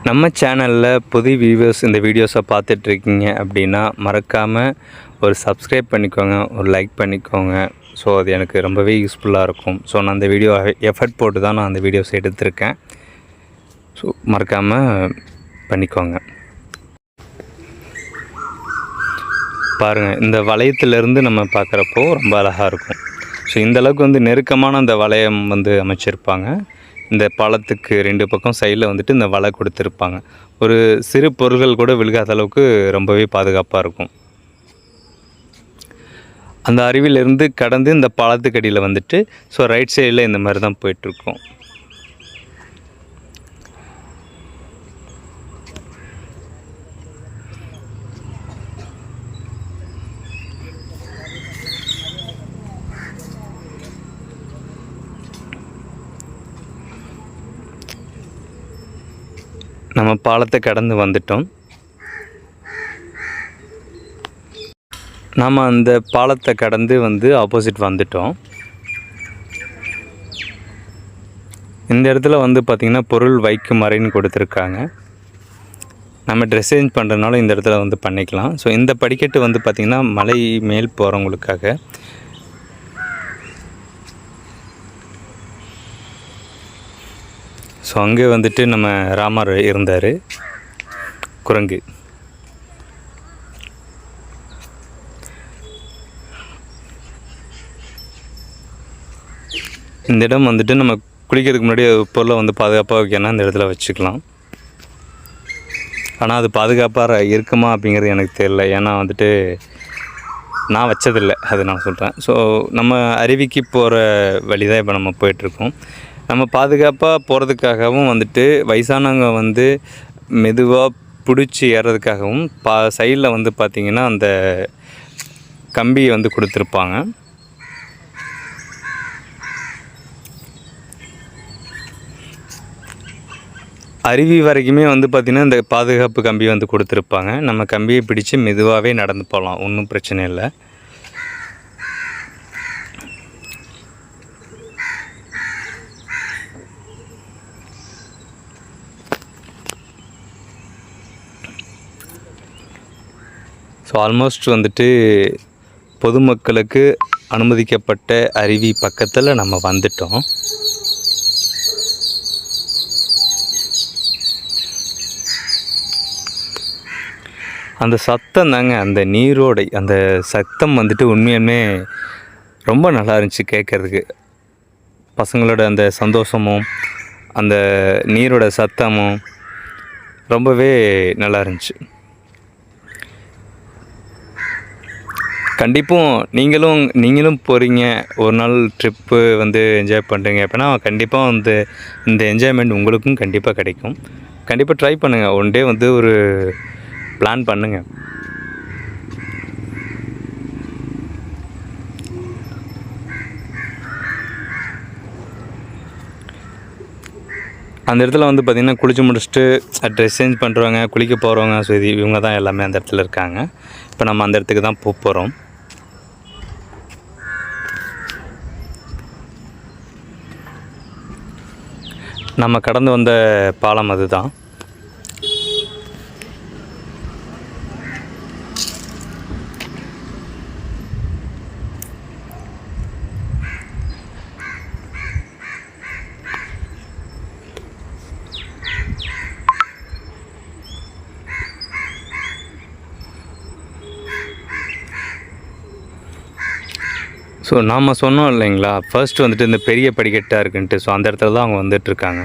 Speaker 1: நம்ம சேனலில் புது வியூவர்ஸ் இந்த வீடியோஸை பார்த்துட்ருக்கீங்க அப்படின்னா மறக்காமல் ஒரு சப்ஸ்கிரைப் பண்ணிக்கோங்க, ஒரு லைக் பண்ணிக்கோங்க. ஸோ அது எனக்கு ரொம்பவே யூஸ்ஃபுல்லாக இருக்கும். ஸோ நான் அந்த வீடியோ எஃபர்ட் போட்டு தான் நான் அந்த வீடியோஸ் எடுத்திருக்கேன். ஸோ மறக்காமல் பண்ணிக்கோங்க. பாருங்கள், இந்த வளையத்திலேருந்து நம்ம பார்க்குறப்போ ரொம்ப அழகாக இருக்கும். ஸோ இந்தளவுக்கு வந்து நெருக்கமான அந்த வளையம் வந்து அமைச்சிருப்பாங்க. இந்த பாலத்துக்கு 2 பக்கம் சைடில் வந்துட்டு இந்த வலை கொடுத்துருப்பாங்க. ஒரு சிறு பொருள்கள் கூட விழுகாத அளவுக்கு ரொம்பவே பாதுகாப்பாக இருக்கும். அந்த அருவியிலேருந்து கடந்து இந்த பாலத்துக்கடியில் வந்துட்டு ஸோ ரைட் சைடில் இந்த மாதிரி தான் போயிட்டுருக்கோம். நம்ம பாலத்தை கடந்து வந்துட்டோம். நாம் அந்த பாலத்தை கடந்து வந்து ஆப்போசிட் வந்துட்டோம். இந்த இடத்துல வந்து பார்த்திங்கன்னா பொருள் வைக்கும் அறைன்னு கொடுத்துருக்காங்க. நம்ம ட்ரெஸ் சேஞ்ச் பண்ணுறதுனால இந்த இடத்துல வந்து பண்ணிக்கலாம். ஸோ இந்த படிக்கட்டு வந்து பார்த்திங்கன்னா மலை மேல் போகிறவங்களுக்காக. ஸோ அங்கே வந்துட்டு நம்ம ராமர் இருந்தார், குரங்கு. இந்த இடம் வந்துட்டு நம்ம குளிக்கிறதுக்கு முன்னாடி பொருளை வந்து பாதுகாப்பாக வைக்கணும், இந்த இடத்துல வச்சுக்கலாம். ஆனால் அது பாதுகாப்பாக இருக்குமா அப்படிங்கிறது எனக்கு தெரியல. ஏன்னா வந்துட்டு நான் வச்சதில்லை, அது நான் சொல்கிறேன். ஸோ நம்ம அருவிக்கு போகிற வழி தான் இப்போ நம்ம போயிட்டுருக்கோம். நம்ம பாதுகாப்பாக போகிறதுக்காகவும் வந்துட்டு வயசானவங்க வந்து மெதுவாக பிடிச்சி ஏறுறதுக்காகவும் சைடில் வந்து பார்த்திங்கன்னா அந்த கம்பியை வந்து கொடுத்துருப்பாங்க. அருவி வரைக்குமே வந்து பார்த்திங்கன்னா இந்த பாதுகாப்பு கம்பி வந்து கொடுத்துருப்பாங்க. நம்ம கம்பியை பிடிச்சி மெதுவாகவே நடந்து போகலாம், ஒன்றும் பிரச்சனை இல்லை. ஆல்மோஸ்ட் வந்துட்டு பொதுமக்களுக்கு அனுமதிக்கப்பட்ட அருவி பக்கத்தில் நம்ம வந்துட்டோம். அந்த சத்தம் தாங்க, அந்த நீரோடை அந்த சத்தம் வந்துட்டு உண்மையுமே ரொம்ப நல்லா இருந்துச்சு கேட்குறதுக்கு. பசங்களோட அந்த சந்தோஷமும் அந்த நீரோட சத்தமும் ரொம்பவே நல்லா இருந்துச்சு. கண்டிப்பாக நீங்களும் போகிறீங்க, ஒரு நாள் ட்ரிப்பு வந்து என்ஜாய் பண்ணுறீங்க அப்படின்னா கண்டிப்பாக வந்து இந்த என்ஜாய்மெண்ட் உங்களுக்கும் கண்டிப்பாக கிடைக்கும். கண்டிப்பாக ட்ரை பண்ணுங்கள், ஒன் டே வந்து ஒரு பிளான் பண்ணுங்கள். அந்த இடத்துல வந்து பார்த்திங்கன்னா குளிச்சு முடிச்சுட்டு ட்ரெஸ் சேஞ்ச் பண்ணுறவங்க, குளிக்க போகிறவங்க, ஸோ இவங்க தான் எல்லாமே அந்த இடத்துல இருக்காங்க. இப்போ நம்ம அந்த இடத்துக்கு தான் போகிறோம். நம்ம கடந்து வந்த பாலம் அதுதான். ஸோ நாம் சொன்னோம் இல்லைங்களா, ஃபர்ஸ்ட் வந்துட்டு இந்த பெரிய படிக்கட்டாக இருக்குன்ட்டு, ஸோ அந்த இடத்துல தான் அவங்க வந்துட்டுருக்காங்க.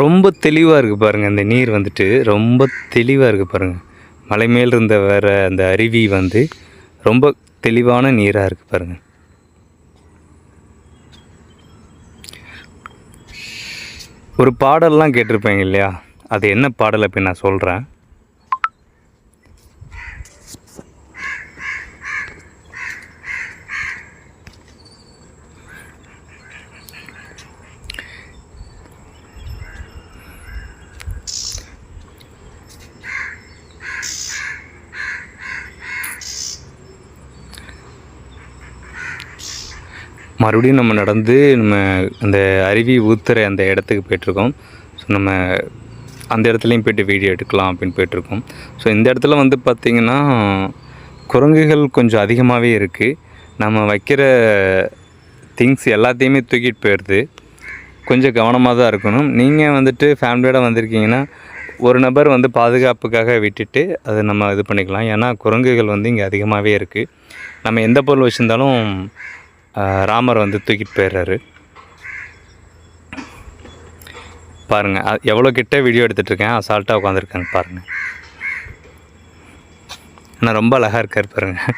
Speaker 1: ரொம்ப தெளிவாக இருக்குது பாருங்கள், இந்த நீர் வந்துட்டு ரொம்ப தெளிவாக இருக்குது பாருங்கள். மலை மேல் இருந்த வர அந்த அருவி வந்து ரொம்ப தெளிவான நீராக இருக்குது பாருங்கள். ஒரு பாடல்லாம் கேட்டிருப்பேங்க இல்லையா, அது என்ன பாடல் அப்படி நான் சொல்கிறேன். மறுபடியும் நம்ம நடந்து நம்ம அந்த அருவி ஊற்றுற அந்த இடத்துக்கு போய்ட்ருக்கோம். ஸோ நம்ம அந்த இடத்துலையும் போய்ட்டு வீடியோ எடுக்கலாம் அப்படின்னு போய்ட்ருக்கோம். ஸோ இந்த இடத்துல வந்து பார்த்திங்கன்னா குரங்குகள் கொஞ்சம் அதிகமாகவே இருக்குது. நம்ம வைக்கிற திங்ஸ் எல்லாத்தையுமே தூக்கிட்டு போயிடுது. கொஞ்சம் கவனமாக தான் இருக்கணும். நீங்கள் வந்துட்டு ஃபேமிலியோடு வந்திருக்கீங்கன்னா ஒரு நபர் வந்து பாதுகாப்புக்காக விட்டுட்டு அதை நம்ம இது பண்ணிக்கலாம். ஏன்னா குரங்குகள் வந்து இங்கே அதிகமாகவே இருக்குது. நம்ம எந்த பொருள் வச்சுருந்தாலும் ராமர் வந்து தூக்கிட்டு போயிடுறாரு பாருங்கள். எவ்வளோ கிட்ட வீடியோ எடுத்துகிட்ருக்கேன், அசால்ட்டாக உட்காந்துருக்காங்க பாருங்கள். ஆனால் ரொம்ப அழகாக இருக்கார் பாருங்கள்.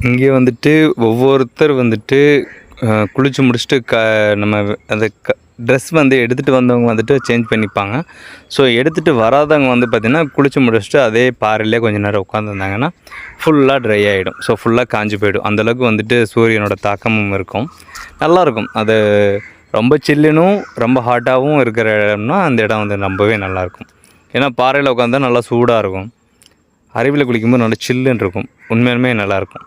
Speaker 1: இங்கே வந்துட்டு ஒவ்வொருத்தர் வந்துட்டு குளித்து முடிச்சுட்டு நம்ம அந்த ட்ரெஸ் வந்து எடுத்துகிட்டு வந்தவங்க வந்துட்டு சேஞ்ச் பண்ணிப்பாங்க. ஸோ எடுத்துகிட்டு வராதவங்க வந்து பார்த்திங்கன்னா குளித்து முடிச்சுட்டு அதே பாறையிலே கொஞ்சம் நேரம் உட்காந்துருந்தாங்கன்னா ஃபுல்லாக ட்ரை ஆகிடும். ஸோ ஃபுல்லாக காஞ்சி போய்டும். அந்தளவுக்கு வந்துட்டு சூரியனோட தாக்கமும் இருக்கும். நல்லாயிருக்கும். அது ரொம்ப சில்லுனும் ரொம்ப ஹாட்டாகவும் இருக்கிற இடம்னா அந்த இடம் வந்து ரொம்பவே நல்லாயிருக்கும். ஏன்னா பாறையில் உட்காந்தா நல்லா சூடாக இருக்கும். அருவியில் குளிக்கும்போது நல்லா சில்லுன்னு இருக்கும். உண்மையுமே நல்லாயிருக்கும்.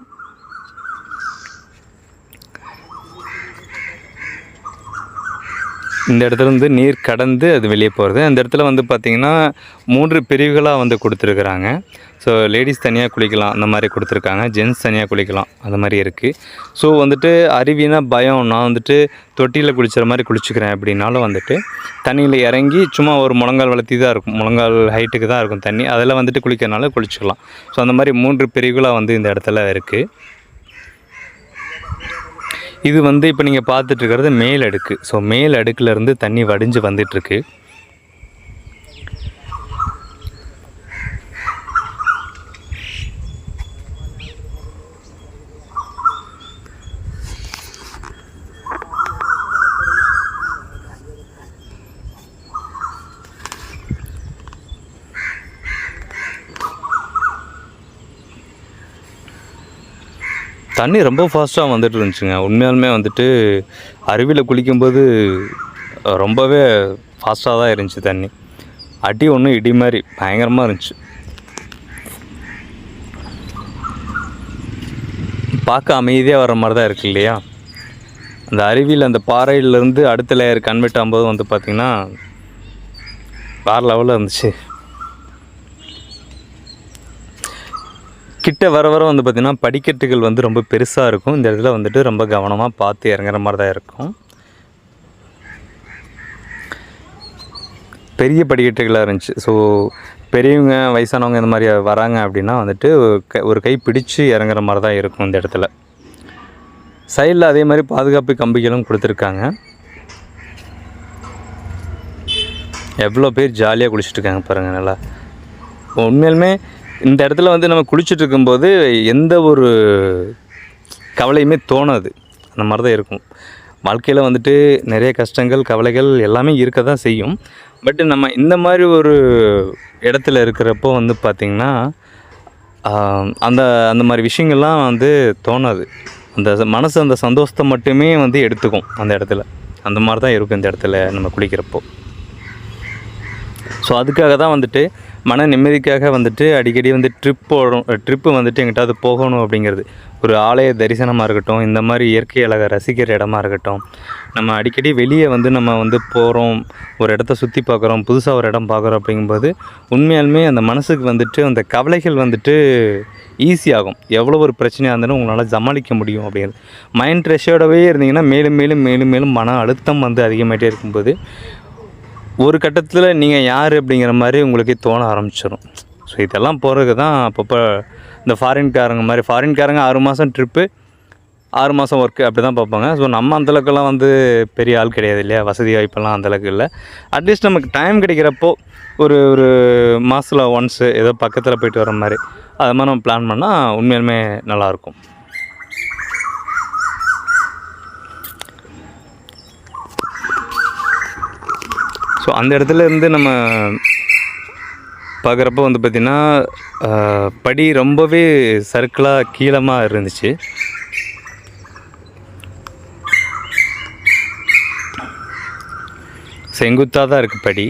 Speaker 1: இந்த இடத்துல வந்து நீர் கடந்து அது வெளியே போகிறது. அந்த இடத்துல வந்து பார்த்திங்கன்னா 3 பிரிவுகளாக வந்து கொடுத்துருக்குறாங்க. ஸோ லேடிஸ் தனியாக குளிக்கலாம் அந்த மாதிரி கொடுத்துருக்காங்க, ஜென்ட்ஸ் தனியாக குளிக்கலாம் அந்த மாதிரி இருக்குது. ஸோ வந்துட்டு அருவினா பயம், நான் வந்துட்டு தொட்டியில் குளிக்கிற மாதிரி குளிச்சுக்கிறேன் அப்படின்னாலும் வந்துட்டு தண்ணியில் இறங்கி சும்மா ஒரு முழங்கால் வளர்த்தி தான் இருக்கும், முழங்கால் ஹைட்டுக்கு தான் இருக்கும் தண்ணி, அதில் வந்துட்டு குளிக்கிறனால குளிச்சுக்கலாம். ஸோ அந்த மாதிரி 3 பிரிவுகளாக வந்து இந்த இடத்துல இருக்குது. இது வந்து இப்போ நீங்கள் பார்த்துட்ருக்கிறது மேல் அடுக்கு. ஸோ மேல் அடுக்குலேருந்து தண்ணி வடிஞ்சு வந்துட்டுருக்கு. தண்ணி ரொம்ப ஃபாஸ்ட்டாக வந்துட்டு இருந்துச்சுங்க. உண்மையாலுமே வந்துட்டு அருவியில் குளிக்கும்போது ரொம்பவே ஃபாஸ்ட்டாக தான் இருந்துச்சு தண்ணி. அடி ஒன்று இடி மாதிரி பயங்கரமாக இருந்துச்சு. பார்க்க அமைதியாக வர மாதிரி தான் இருக்குது இல்லையா? அந்த அருவியில் அந்த பாறையிலேருந்து அடுத்த லேயர் கன்வெர்ட் ஆகும்போது வந்து பார்த்திங்கன்னா வேறு லெவலில் இருந்துச்சு. கிட்ட வர வர வந்து பார்த்திங்கன்னா படிக்கட்டுகள் வந்து ரொம்ப பெருசாக இருக்கும். இந்த இடத்துல வந்துட்டு ரொம்ப கவனமாக பார்த்து இறங்குற மாதிரி தான் இருக்கும். பெரிய படிக்கட்டுகளாக இருந்துச்சு. ஸோ பெரியவங்க வயசானவங்க இந்த மாதிரி வராங்க அப்படின்னா வந்துட்டு ஒரு கை பிடிச்சு இறங்குற மாதிரி தான் இருக்கும். இந்த இடத்துல சைடில் அதே மாதிரி பாதுகாப்பு கம்பிகளும் கொடுத்துருக்காங்க. எவ்வளோ பேர் ஜாலியாக குளிச்சுட்டு இருக்காங்க பாருங்கள். நல்லா உண்மையிலுமே இந்த இடத்துல வந்து நம்ம குளிச்சுட்டு இருக்கும்போது எந்த ஒரு கவலையுமே தோணாது. அந்த மாதிரி தான் இருக்கும். வாழ்க்கையில் வந்துட்டு நிறைய கஷ்டங்கள் கவலைகள் எல்லாமே இருக்க தான் செய்யும். பட் நம்ம இந்த மாதிரி ஒரு இடத்துல இருக்கிறப்போ வந்து பார்த்திங்கன்னா அந்த அந்த மாதிரி விஷயங்கள்லாம் வந்து தோணாது. அந்த மனசு அந்த சந்தோஷத்தை மட்டுமே வந்து எடுத்துக்கும் அந்த இடத்துல. அந்த மாதிரி தான் இருக்கும் இந்த இடத்துல நம்ம குளிக்கிறப்போ. ஸோ அதுக்காக தான் வந்துட்டு மன நிம்மதிக்காக வந்துட்டு அடிக்கடி வந்து ட்ரிப்பு வந்துட்டு எங்கிட்டாவது போகணும் அப்படிங்கிறது. ஒரு ஆலய தரிசனமாக இருக்கட்டும், இந்த மாதிரி இயற்கை அழகை ரசிக்கிற இடமா இருக்கட்டும், நம்ம அடிக்கடி வெளியே வந்து நம்ம வந்து போகிறோம், ஒரு இடத்த சுற்றி பார்க்குறோம், புதுசாக ஒரு இடம் பார்க்குறோம் அப்படிங்கும்போது உண்மையாலுமே அந்த மனசுக்கு வந்துட்டு அந்த கவலைகள் வந்துட்டு ஈஸியாகும். எவ்வளோ ஒரு பிரச்சனையாக இருந்தாலும் உங்களால் சமாளிக்க முடியும் அப்படிங்கிறது. மைண்ட் ஃப்ரெஷ்ஷோடவே இருந்தீங்கன்னா மேலும் மேலும் மேலும் மேலும் மன அழுத்தம் வந்து அதிகமாகிட்டே இருக்கும்போது ஒரு கட்டத்தில் நீங்கள் யார் அப்படிங்கிற மாதிரி உங்களுக்கே தோண ஆரம்பிச்சிடும். ஸோ இதெல்லாம் போகிறதுக்கு தான் அப்பப்போ இந்த ஃபாரின்காரங்க 6 மாதம் ட்ரிப்பு 6 மாதம் ஒர்க்கு அப்படி தான் பார்ப்பாங்க. ஸோ நம்ம அந்தளவுக்குலாம் வந்து பெரிய ஆள் கிடையாது இல்லையா? வசதி வாய்ப்பெல்லாம் அந்தளவுக்கு இல்லை. அட்லீஸ்ட் நமக்கு டைம் கிடைக்கிறப்போ ஒரு மாதத்தில் ஒன்ஸு ஏதோ பக்கத்தில் போயிட்டு வர மாதிரி அது மாதிரி நம்ம பிளான் பண்ணால் உண்மையாலுமே நல்லாயிருக்கும். ஸோ அந்த இடத்துல இருந்து நம்ம பார்க்குறப்போ வந்து பார்த்திங்கன்னா படி ரொம்பவே சர்க்கிளாக கீழமாக இருந்துச்சு. செங்குத்தாக தான் இருக்குது படி.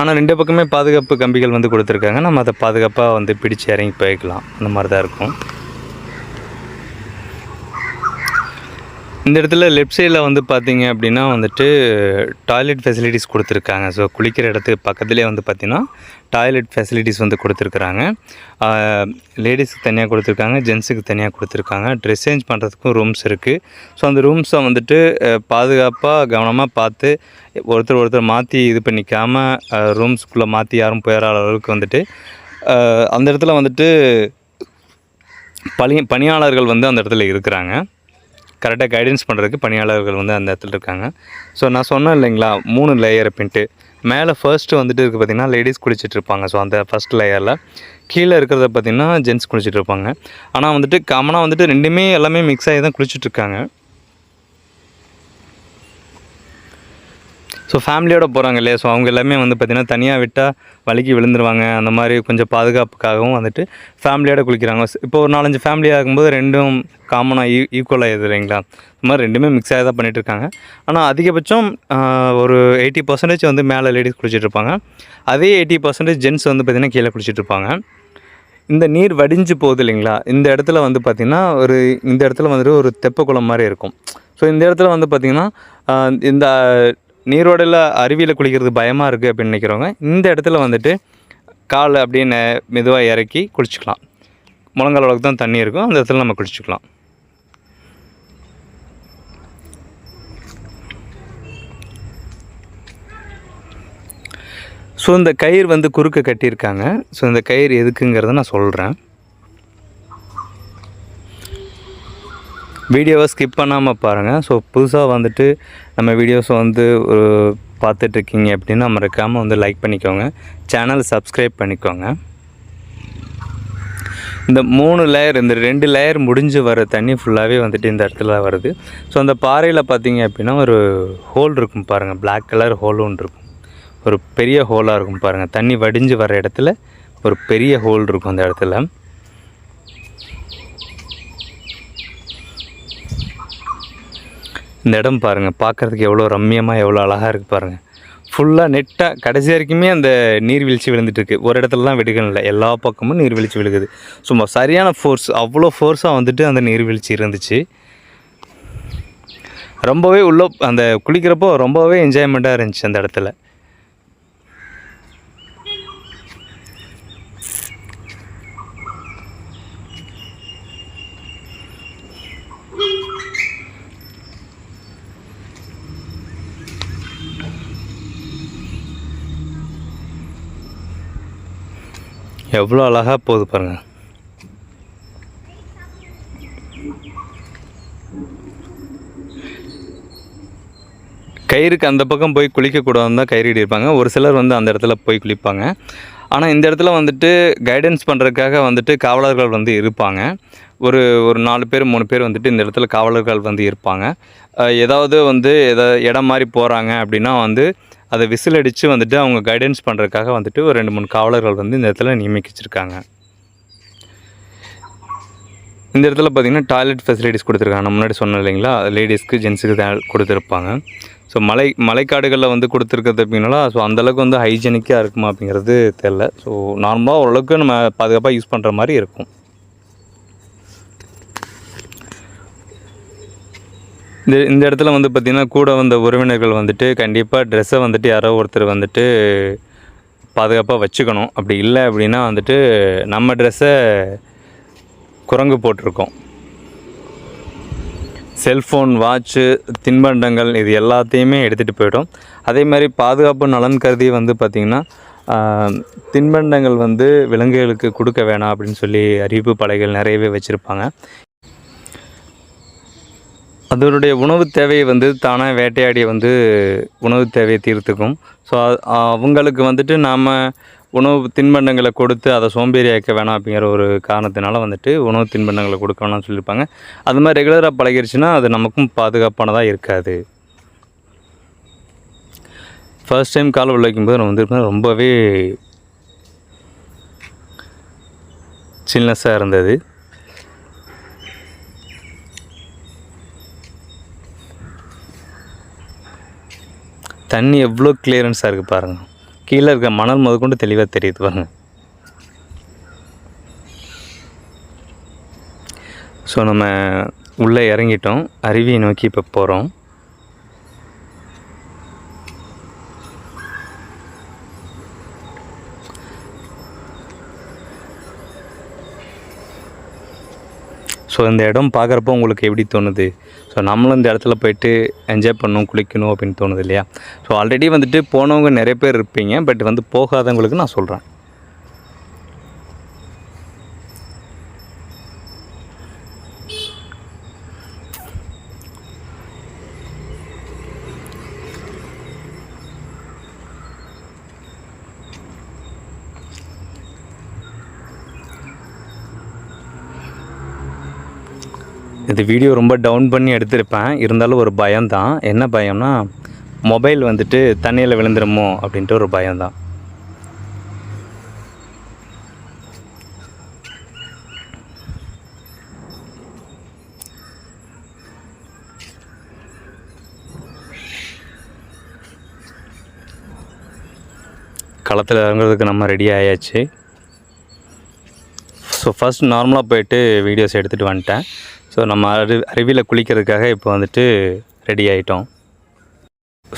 Speaker 1: ஆனால் 2 பக்கமே பாதுகாப்பு கம்பிகள் வந்து கொடுத்துருக்காங்க. நம்ம அதை பாதுகாப்பாக வந்து பிடிச்சு இறங்கி போய்க்கலாம். அந்த மாதிரி தான் இருக்கும். இந்த இடத்துல லெஃப்ட் சைடில் வந்து பார்த்திங்க அப்படின்னா வந்துட்டு டாய்லெட் ஃபெசிலிட்டிஸ் கொடுத்துருக்காங்க. ஸோ குளிக்கிற இடத்துக்கு பக்கத்துலேயே வந்து பார்த்திங்கன்னா டாய்லெட் ஃபெசிலிட்டிஸ் வந்து கொடுத்துருக்குறாங்க. லேடிஸுக்கு தனியாக கொடுத்துருக்காங்க, ஜென்ஸுக்கு தனியாக கொடுத்துருக்காங்க. ட்ரெஸ் சேஞ்ச் பண்ணுறதுக்கும் ரூம்ஸ் இருக்குது. ஸோ அந்த ரூம்ஸை வந்துட்டு பாதுகாப்பாக கவனமாக பார்த்து ஒருத்தர் மாற்றி இது பண்ணிக்காமல் ரூம்ஸ்குள்ளே மாற்றி யாரும் போயிடாத அளவுக்கு வந்துட்டு அந்த இடத்துல வந்துட்டு பணியாளர்கள் வந்து அந்த இடத்துல இருக்கிறாங்க. கரெக்டாக கைடன்ஸ் பண்ணுறதுக்கு பணியாளர்கள் வந்து அந்த இடத்துல இருக்காங்க. ஸோ நான் சொன்னேன் இல்லைங்களா 3 லேயர் பின்ட்டு மேலே ஃபர்ஸ்ட்டு வந்துட்டு இருக்குது பார்த்திங்கன்னா லேடிஸ் குளிச்சுட்டு இருப்பாங்க. ஸோ அந்த ஃபஸ்ட் லேயரில் கீழே இருக்கிறத பார்த்திங்கன்னா ஜென்ட்ஸ் குளிச்சுட்டு இருப்பாங்க. ஆனால் வந்துட்டு காமனாக வந்துட்டு ரெண்டுமே எல்லாமே மிக்ஸ் ஆகி தான் குளிச்சுட்ருக்காங்க. ஸோ ஃபேமிலியோடு போகிறாங்க இல்லையா? ஸோ அவங்க எல்லாமே வந்து பார்த்திங்கன்னா தனியாக விட்டால் வலிக்கு விழுந்துருவாங்க. அந்த மாதிரி கொஞ்சம் பாதுகாப்புக்காகவும் வந்துட்டு ஃபேமிலியோடு குளிக்கிறாங்க. இப்போ ஒரு 4-5 ஃபேமிலி ஆகும்போது ரெண்டும் காமனாக ஈக்குவலாக இது இல்லைங்களா? இந்த மாதிரி ரெண்டுமே மிக்ஸ் ஆகி தான் பண்ணிகிட்ருக்காங்க. ஆனால் அதிகபட்சம் ஒரு 80% வந்து மேலே லேடிஸ் குளிச்சுட்ருப்பாங்க. அதே 80% ஜென்ட்ஸ் வந்து பார்த்திங்கன்னா கீழே குளிச்சுட்ருப்பாங்க. இந்த நீர் வடிஞ்சு போகுது இல்லைங்களா? இந்த இடத்துல வந்து பார்த்திங்கன்னா இந்த இடத்துல வந்துட்டு ஒரு தெப்ப குளம் மாதிரி இருக்கும். ஸோ இந்த இடத்துல வந்து பார்த்திங்கன்னா இந்த நீரோடையில் அருவியில் குளிக்கிறது பயமாக இருக்குது அப்படின்னு நினைக்கிறவங்க இந்த இடத்துல வந்துட்டு காலை அப்படியே மெதுவாக இறக்கி குளிச்சுக்கலாம். முழங்கால் அளவுக்கு தான் தண்ணி இருக்கும். அந்த இடத்துல நம்ம குளிச்சுக்கலாம். ஸோ இந்த கயிறு வந்து குறுக்க கட்டியிருக்காங்க. ஸோ இந்த கயிறு எதுக்குங்கிறத நான் சொல்கிறேன். வீடியோவை ஸ்கிப் பண்ணாமல் பாருங்கள். ஸோ புதுசாக வந்துட்டு நம்ம வீடியோஸை வந்து பார்த்துட்ருக்கீங்க அப்படின்னா மறக்காமல் வந்து லைக் பண்ணிக்கோங்க, சேனல் சப்ஸ்கிரைப் பண்ணிக்கோங்க. இந்த 3 லேயர் இந்த 2 லேயர் முடிஞ்சு வர தண்ணி ஃபுல்லாகவே வந்துட்டு இந்த இடத்துல வருது. ஸோ அந்த பாறையில் பார்த்தீங்க அப்படின்னா ஒரு ஹோல் இருக்கும் பாருங்கள், பிளாக் கலர் ஹோல் ஒன்று இருக்கும். ஒரு பெரிய ஹோலாக இருக்கும் பாருங்கள். தண்ணி வடிஞ்சு வர இடத்துல ஒரு பெரிய ஹோல் இருக்கும் அந்த இடத்துல. இந்த இடம் பாருங்கள், பார்க்குறதுக்கு எவ்வளோ ரம்மியமாக எவ்வளோ அழகாக இருக்குது பாருங்கள். ஃபுல்லாக நெட்டாக கடைசி வரைக்குமே அந்த நீர்வீழ்ச்சி விழுந்துட்டுருக்கு. ஒரு இடத்துல தான் விடுகள் இல்லை, எல்லா பக்கமும் நீர்வீழ்ச்சி விழுகுது. சும்மா சரியான ஃபோர்ஸ், அவ்வளோ ஃபோர்ஸாக வந்துட்டு அந்த நீர்வீழ்ச்சி இருந்துச்சு. ரொம்பவே அந்த குளிக்கிறப்போ ரொம்பவே என்ஜாய்மெண்ட்டாக இருந்துச்சு அந்த இடத்துல. எவ்வளோ அழகாக போகுது பாருங்கள். கயிறுக்கு அந்த பக்கம் போய் குளிக்கக்கூடாதுன்னு தான் கயிறு இருப்பாங்க. ஒரு சிலர் வந்து அந்த இடத்துல போய் குளிப்பாங்க. ஆனால் இந்த இடத்துல வந்துட்டு கைடன்ஸ் பண்ணுறதுக்காக வந்துட்டு காவலர்கள் வந்து இருப்பாங்க. ஒரு 4 பேர் 3 பேர் வந்துட்டு இந்த இடத்துல காவலர்கள் வந்து இருப்பாங்க. ஏதாவது வந்து இடம் மாதிரி போகிறாங்க அப்படின்னா வந்து அதை விசில் அடித்து வந்துட்டு அவங்க கைடன்ஸ் பண்ணுறதுக்காக வந்துட்டு ஒரு 2-3 காவலர்கள் வந்து இந்த இடத்துல நியமிச்சிருக்காங்க. இந்த இடத்துல பார்த்திங்கன்னா டாய்லெட் ஃபெசிலிட்டிஸ் கொடுத்துருக்காங்க. நான் முன்னாடி சொன்னேன் இல்லைங்களா, லேடிஸ்க்கு ஜென்ஸுக்கு கொடுத்துருப்பாங்க. ஸோ மலைக்காடுகளில் வந்து கொடுத்துருக்கிறது அப்படின்னா ஸோ அந்தளவுக்கு வந்து ஹைஜெனிக்காக இருக்குமா அப்படிங்கிறது தெரில. ஸோ நார்மலாக ஓரளவுக்கு நம்ம பாதுகாப்பாக யூஸ் பண்ணுற மாதிரி இருக்கும். இந்த இடத்துல வந்து பார்த்திங்கன்னா கூட வந்த உறவினர்கள் வந்துட்டு கண்டிப்பாக ட்ரெஸ்ஸை வந்துட்டு யாரோ ஒருத்தர் வந்துட்டு பாதுகாப்பாக வச்சுக்கணும். அப்படி இல்லை அப்படின்னா வந்துட்டு நம்ம ட்ரெஸ்ஸை குரங்கு போட்டிருக்கோம். செல்ஃபோன், வாட்சு, தின்பண்டங்கள் இது எல்லாத்தையுமே எடுத்துகிட்டு போய்ட்டோம். அதே மாதிரி பாதுகாப்பு நலன் கருதி வந்து பார்த்திங்கன்னா தின்பண்டங்கள் வந்து விலங்குகளுக்கு கொடுக்க வேணாம் அப்படின்னு சொல்லி அறிவிப்பு பலகைகள் நிறையவே வச்சுருப்பாங்க. அதனுடைய உணவு தேவையை வந்து தானாக வேட்டையாடி வந்து உணவு தேவையை தீர்த்துக்கும். ஸோ அவங்களுக்கு வந்துட்டு நாம் உணவு தின்பண்டங்களை கொடுத்து அதை சோம்பேறியாக்க வேணாம் அப்படிங்கிற ஒரு காரணத்தினால வந்துட்டு உணவு தின்பண்டங்களை கொடுக்க வேணாம்னு சொல்லியிருப்பாங்க. அது மாதிரி ரெகுலராக பழகிருச்சுன்னா அது நமக்கும் பாதுகாப்பானதாக இருக்காது. ஃபர்ஸ்ட் டைம் கால் வைக்கும்போது நான் வந்து ரொம்பவே சில்னஸாக இருந்தது. தண்ணி எவ்வளோ கிளியரன்ஸாக இருக்குது பாருங்கள். கீழே இருக்க மணல் முதற்கொண்டு தெளிவாக தெரியுது பாருங்கள். ஸோ நம்ம உள்ளே இறங்கிட்டோம். அருவியை நோக்கி இப்போ போகிறோம். ஸோ இந்த இடம் பார்க்குறப்போ உங்களுக்கு எப்படி தோணுது? ஸோ நம்மளும் இந்த இடத்துல போய்ட்டு என்ஜாய் பண்ணணும், குளிக்கணும் அப்படின்னு தோணுது இல்லையா? ஸோ ஆல்ரெடி வந்துட்டு போனவங்க நிறைய பேர் இருப்பீங்க. பட் வந்து போகாதவங்களுக்கு நான் சொல்கிறேன். இது வீடியோ ரொம்ப டவுன் பண்ணி எடுத்திருப்பேன். இருந்தாலும் ஒரு பயம்தான். என்ன பயம்னா மொபைல் வந்துட்டு தண்ணியில் விழுந்துருமோ அப்படின்ட்டு ஒரு பயம்தான். களத்தில் இறங்குறதுக்கு நம்ம ரெடி ஆயாச்சு. ஸோ ஃபஸ்ட் நார்மலாக போய்ட்டு வீடியோஸ் எடுத்துகிட்டு வந்துட்டேன். ஸோ நம்ம அருவியில் குளிக்கிறதுக்காக இப்போ வந்துட்டு ரெடி ஆகிட்டோம்.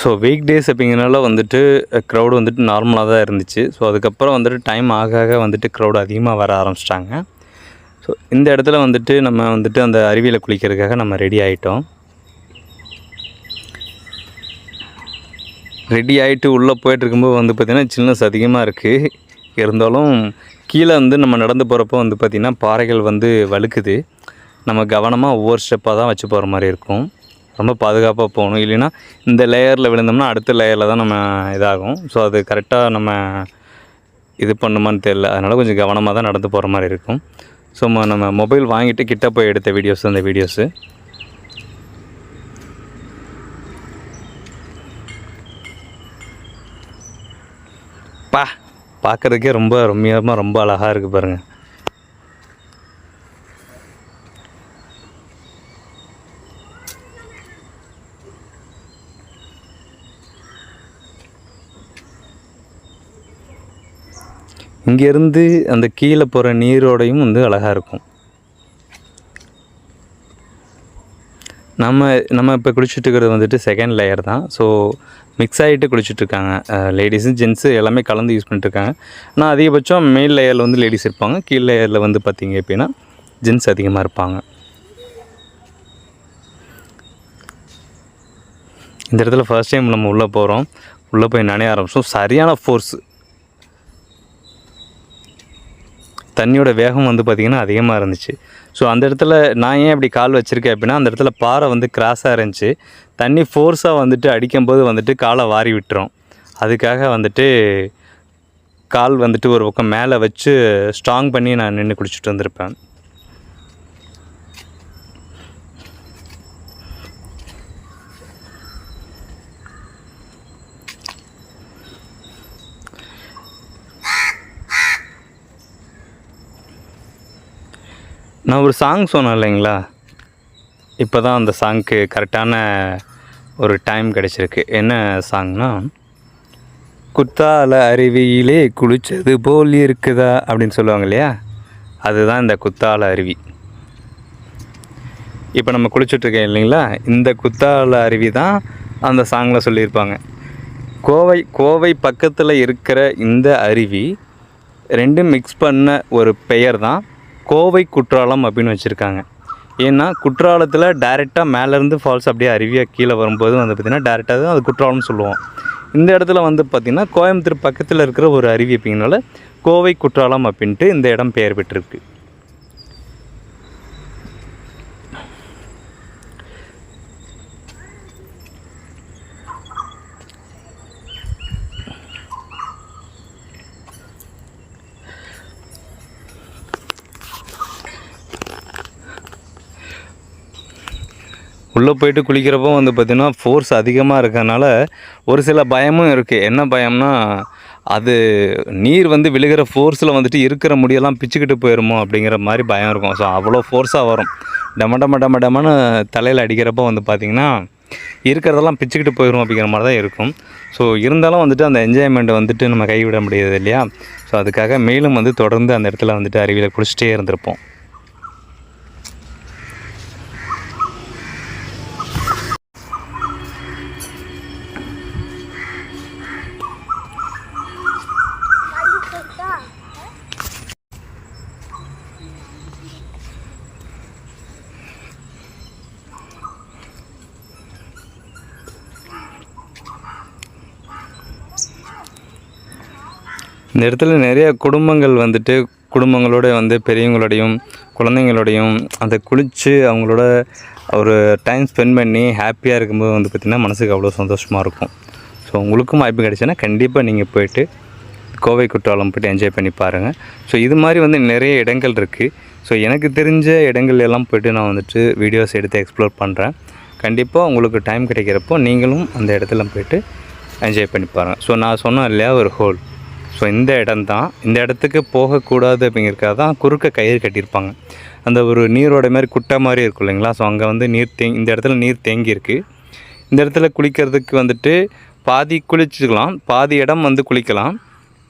Speaker 1: ஸோ வீக் டேஸ் அப்படிங்கிறனால வந்துட்டு க்ரௌடு வந்துட்டு நார்மலாக தான் இருந்துச்சு. ஸோ அதுக்கப்புறம் வந்துட்டு டைம் ஆக வந்துட்டு க்ரௌடு அதிகமாக வர ஆரம்பிச்சிட்டாங்க. ஸோ இந்த இடத்துல வந்துட்டு நம்ம வந்துட்டு அந்த அருவியில் குளிக்கிறதுக்காக நம்ம ரெடி ஆகிட்டோம். ரெடி ஆகிட்டு உள்ளே போயிட்டுருக்கும்போது வந்து பார்த்திங்கன்னா சில்னஸ் அதிகமாக இருக்குது. இருந்தாலும் கீழே வந்து நம்ம நடந்து போகிறப்போ வந்து பார்த்திங்கன்னா பாறைகள் வந்து வழுக்குது. நம்ம கவனமாக ஒவ்வொரு ஸ்டெப்பாக தான் வச்சு போகிற மாதிரி இருக்கும். ரொம்ப பாதுகாப்பாக போகணும். இல்லைன்னா இந்த லேயரில் விழுந்தோம்னா அடுத்த லேயரில் தான் நம்ம இதாகும். ஸோ அது கரெக்டாக நம்ம இது பண்ணுமான்னு தெரியல. அதனால் கொஞ்சம் கவனமாக தான் நடந்து போகிற மாதிரி இருக்கும். ஸோ நம்ம மொபைல் வாங்கிட்டு கிட்ட போய் எடுத்த வீடியோஸ் அந்த வீடியோஸு. பார்க்குறதுக்கே ரொம்ப ரம்மியமாக ரொம்ப அழகாக இருக்குது பாருங்கள். இங்கேருந்து அந்த கீழே போகிற நீரோடையும் வந்து அழகாக இருக்கும். நம்ம இப்போ குளிச்சுட்டு இருக்கிறது வந்துட்டு செகண்ட் லேயர் தான். ஸோ மிக்ஸ் ஆகிட்டு குளிச்சுட்ருக்காங்க. லேடிஸும் ஜென்ஸு எல்லாமே கலந்து யூஸ் பண்ணிட்டுருக்காங்க. ஆனால் அதிகபட்சம் மேல் லேயரில் வந்து லேடிஸ் இருப்பாங்க, கீழ் லேயரில் வந்து பார்த்திங்க அப்படின்னா ஜென்ஸ் அதிகமாக இருப்பாங்க. இந்த இடத்துல ஃபர்ஸ்ட் டைம் நம்ம உள்ளே போகிறோம். உள்ளே போய் நனைய ஆரம்பிச்சோம். சரியான ஃபோர்ஸு, தண்ணியோட வேகம் வந்து பார்த்திங்கன்னா அதிகமாக இருந்துச்சு. ஸோ அந்த இடத்துல நான் ஏன் இப்படி கால் வச்சுருக்கேன் அப்படின்னா, அந்த இடத்துல பாறை வந்து கிராஸாக இருந்துச்சு. தண்ணி ஃபோர்ஸாக வந்துட்டு அடிக்கும்போது வந்துட்டு காலை வாரி விட்டுரும். அதுக்காக வந்துட்டு கால் வந்துட்டு ஒரு பக்கம் மேலே வச்சு ஸ்ட்ராங் பண்ணி நான் நின்று குளிச்சுட்டு வந்திருப்பேன். நான் ஒரு சாங் சொன்னேன் இல்லைங்களா, இப்போ தான் அந்த சாங்க்கு கரெக்டான ஒரு டைம் கிடச்சிருக்கு. என்ன சாங்னா, குத்தால அருவியிலே குளித்தது போல் இருக்குதா அப்படின்னு சொல்லுவாங்க இல்லையா, அதுதான் இந்த குத்தால அருவி. இப்போ நம்ம குளிச்சுட்ருக்கேன் இல்லைங்களா, இந்த குத்தால அருவி தான் அந்த சாங்கில் சொல்லியிருப்பாங்க. கோவை பக்கத்தில் இருக்கிற இந்த அருவி ரெண்டும் மிக்ஸ் பண்ண ஒரு பெயர் தான் கோவை குற்றாலம் அப்படின்னு வச்சுருக்காங்க. ஏன்னா குற்றாலத்தில் டைரெக்டாக மேலேருந்து ஃபால்ஸ் அப்படியே அருவியாக கீழே வரும்போது வந்து பார்த்திங்கன்னா டேரெக்டாக தான் அது குற்றாலம்னு சொல்லுவோம். இந்த இடத்துல வந்து பார்த்திங்கன்னா கோயம்புத்தூர் பக்கத்தில் இருக்கிற ஒரு அருவி அப்படிங்கிறனால கோவை குற்றாலம் அப்படின்ட்டு இந்த இடம் பெயர் பெற்றிருக்கு. உள்ளே போய்ட்டு குளிக்கிறப்போ வந்து பார்த்திங்கன்னா ஃபோர்ஸ் அதிகமாக இருக்கிறதுனால ஒரு சில பயமும் இருக்குது. என்ன பயம்னா, அது நீர் வந்து விழுகிற ஃபோர்ஸில் வந்துட்டு இருக்கிற முடியெல்லாம் பிச்சுக்கிட்டு போயிடுமோ அப்படிங்கிற மாதிரி பயம் இருக்கும். ஸோ அவ்வளோ ஃபோர்ஸாக வரும். டமன்னு தலையில் அடிக்கிறப்போ வந்து பார்த்திங்கன்னா இருக்கிறதெல்லாம் பிச்சுக்கிட்டு போயிடும் அப்படிங்கிற மாதிரி தான் இருக்கும். ஸோ இருந்தாலும் வந்துட்டு அந்த என்ஜாய்மெண்ட்டை வந்துட்டு நம்ம கைவிட முடியாது இல்லையா. ஸோ அதுக்காக மேலும் வந்து தொடர்ந்து அந்த இடத்துல வந்துட்டு அருவியில் குளிச்சுட்டே இருந்திருப்போம். இந்த இடத்துல நிறைய குடும்பங்கள் வந்துட்டு குடும்பங்களோட வந்து பெரியவங்களோடையும் குழந்தைங்களோடையும் அந்த குளித்து அவங்களோட ஒரு டைம் ஸ்பெண்ட் பண்ணி ஹாப்பியாக இருக்கும்போது வந்து பார்த்திங்கன்னா மனசுக்கு அவ்வளோ சந்தோஷமாக இருக்கும். ஸோ உங்களுக்கும் வாய்ப்பு கிடைச்சுன்னா கண்டிப்பாக நீங்கள் போய்ட்டு கோவை குற்றாலம் போய்ட்டு என்ஜாய் பண்ணி பாருங்கள். ஸோ இது மாதிரி வந்து நிறைய இடங்கள் இருக்குது. ஸோ எனக்கு தெரிஞ்ச இடங்கள் எல்லாம் போய்ட்டு நான் வந்துட்டு வீடியோஸ் எடுத்து எக்ஸ்ப்ளோர் பண்ணுறேன். கண்டிப்பாக உங்களுக்கு டைம் கிடைக்கிறப்போ நீங்களும் அந்த இடத்துல போய்ட்டு என்ஜாய் பண்ணி பாருங்கள். ஸோ நான் சொன்னேன் இல்லையா ஒரு ஹோல், ஸோ இந்த இடம் தான். இந்த இடத்துக்கு போகக்கூடாது அப்படிங்கிறக்காக தான் குறுக்க கயிறு கட்டியிருப்பாங்க. அந்த ஒரு நீரோட மாதிரி குட்டை மாதிரி இருக்கும் இல்லைங்களா. ஸோ அங்கே வந்து இந்த இடத்துல நீர் தேங்கியிருக்கு. இந்த இடத்துல குளிக்கிறதுக்கு வந்துட்டு பாதி குளிச்சுக்கலாம், பாதி இடம் வந்து குளிக்கலாம்.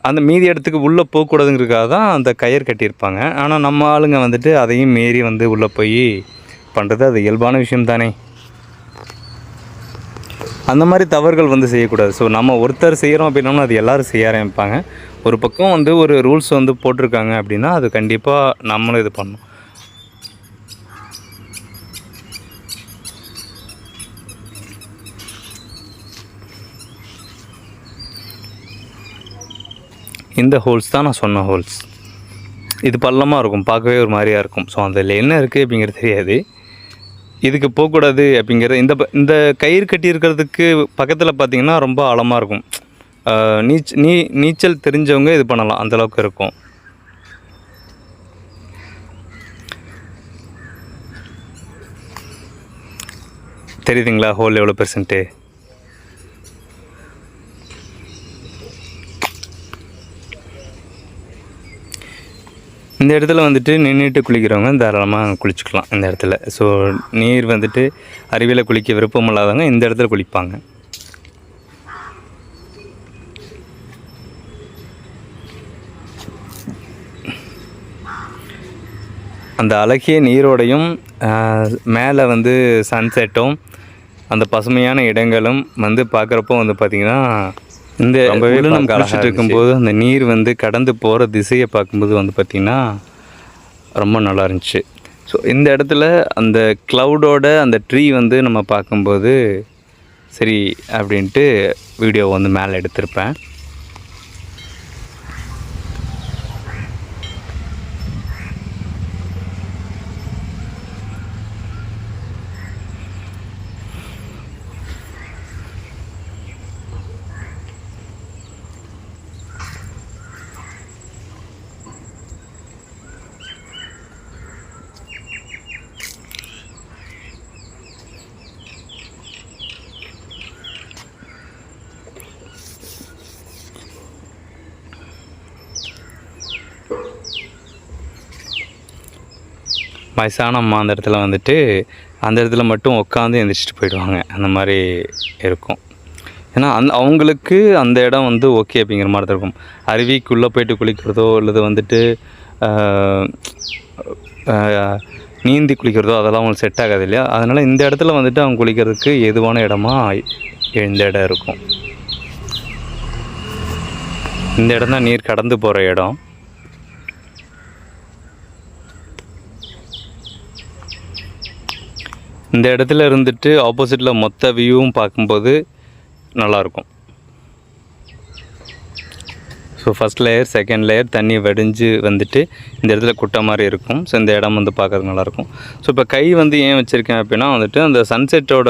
Speaker 1: அந்த மீதி இடத்துக்கு உள்ளே போகக்கூடாதுங்கிறதுக்காக தான் அந்த கயிறு கட்டியிருப்பாங்க. ஆனால் நம்ம ஆளுங்க வந்துட்டு அதையும் மீறி வந்து உள்ளே போய் பண்ணுறது அது இயல்பான விஷயம் தானே. அந்த மாதிரி தவறுகள் வந்து செய்யக்கூடாது. ஸோ நம்ம ஒருத்தர் செய்கிறோம் அப்படின்னோம்னா அது எல்லோரும் செய்ய ஆரம்பிப்பாங்க. ஒரு பக்கம் வந்து ஒரு ரூல்ஸ் வந்து போட்டிருக்காங்க அப்படின்னா அது கண்டிப்பாக நம்மளும் இது பண்ணணும். இந்த ஹோல்ஸ் தான் நான் சொன்ன ஹோல்ஸ். இது பள்ளமாக இருக்கும், பார்க்கவே ஒரு மாதிரியாக இருக்கும். ஸோ அதில் என்ன இருக்குது அப்படிங்கிறது தெரியாது. இதுக்கு போகக்கூடாது அப்படிங்கிறது இந்த கயிறு கட்டி இருக்கிறதுக்கு பக்கத்தில் பார்த்திங்கன்னா ரொம்ப ஆழமாக இருக்கும். நீச்சல் தெரிஞ்சவங்க இது பண்ணலாம், அந்தளவுக்கு இருக்கும். தெரியுதுங்களா ஹோல் எவ்வளோ பெர்சன்ட்டு. இந்த இடத்துல வந்துட்டு நின்றுட்டு குளிக்கிறவங்க தாராளமாக குளிச்சுக்கலாம் இந்த இடத்துல. ஸோ நீர் வந்துட்டு அருவியில் குளிக்க விருப்பம் இல்லாதவங்க இந்த இடத்துல குளிப்பாங்க. அந்த அழகிய நீரோடையும் மேலே வந்து சன்செட்டும் அந்த பசுமையான இடங்களும் வந்து பார்க்குறப்போ வந்து பார்த்திங்கன்னா இந்த ரொம்பவே நம்ம குளிச்சுட்டு இருக்கும்போது அந்த நீர் வந்து கடந்து போகிற திசையை பார்க்கும்போது வந்து பார்த்திங்கன்னா ரொம்ப நல்லா இருந்துச்சு. ஸோ இந்த இடத்துல அந்த க்ளவுடோட அந்த ட்ரீ வந்து நம்ம பார்க்கும்போது சரி அப்படின்ட்டு வீடியோ வந்து மேலே எடுத்திருப்பேன். வயசான அம்மா அந்த இடத்துல வந்துட்டு அந்த இடத்துல மட்டும் உட்காந்து எந்திரிச்சிட்டு போயிடுவாங்க. அந்த மாதிரி இருக்கும். ஏன்னா அவங்களுக்கு அந்த இடம் வந்து ஓகே அப்படிங்கிற மாதிரி தான் இருக்கும். அருவிக்குள்ளே போய்ட்டு குளிக்கிறதோ இல்லது வந்துட்டு நீந்தி குளிக்கிறதோ அதெல்லாம் அவங்களுக்கு செட் ஆகாது இல்லையா. அதனால் இந்த இடத்துல வந்துட்டு அவங்க குளிக்கிறதுக்கு எதுவான இடமா இந்த இடம் இருக்கும். இந்த இடம் தான் நீர் கடந்து போகிற இடம். இந்த இடத்துல இருந்துட்டு ஆப்போசிட்டில் மொத்த வியூவும் பார்க்கும்போது நல்லாயிருக்கும். So first layer second layer தண்ணி வடிஞ்சு வந்துட்டு இந்த இடத்துல குட்டை மாதிரி இருக்கும். ஸோ இந்த இடம் வந்து பார்க்குறதுக்கு நல்லாயிருக்கும். ஸோ இப்போ கை வந்து ஏன் வச்சுருக்கேன் அப்படின்னா வந்துட்டு அந்த சன்செட்டோட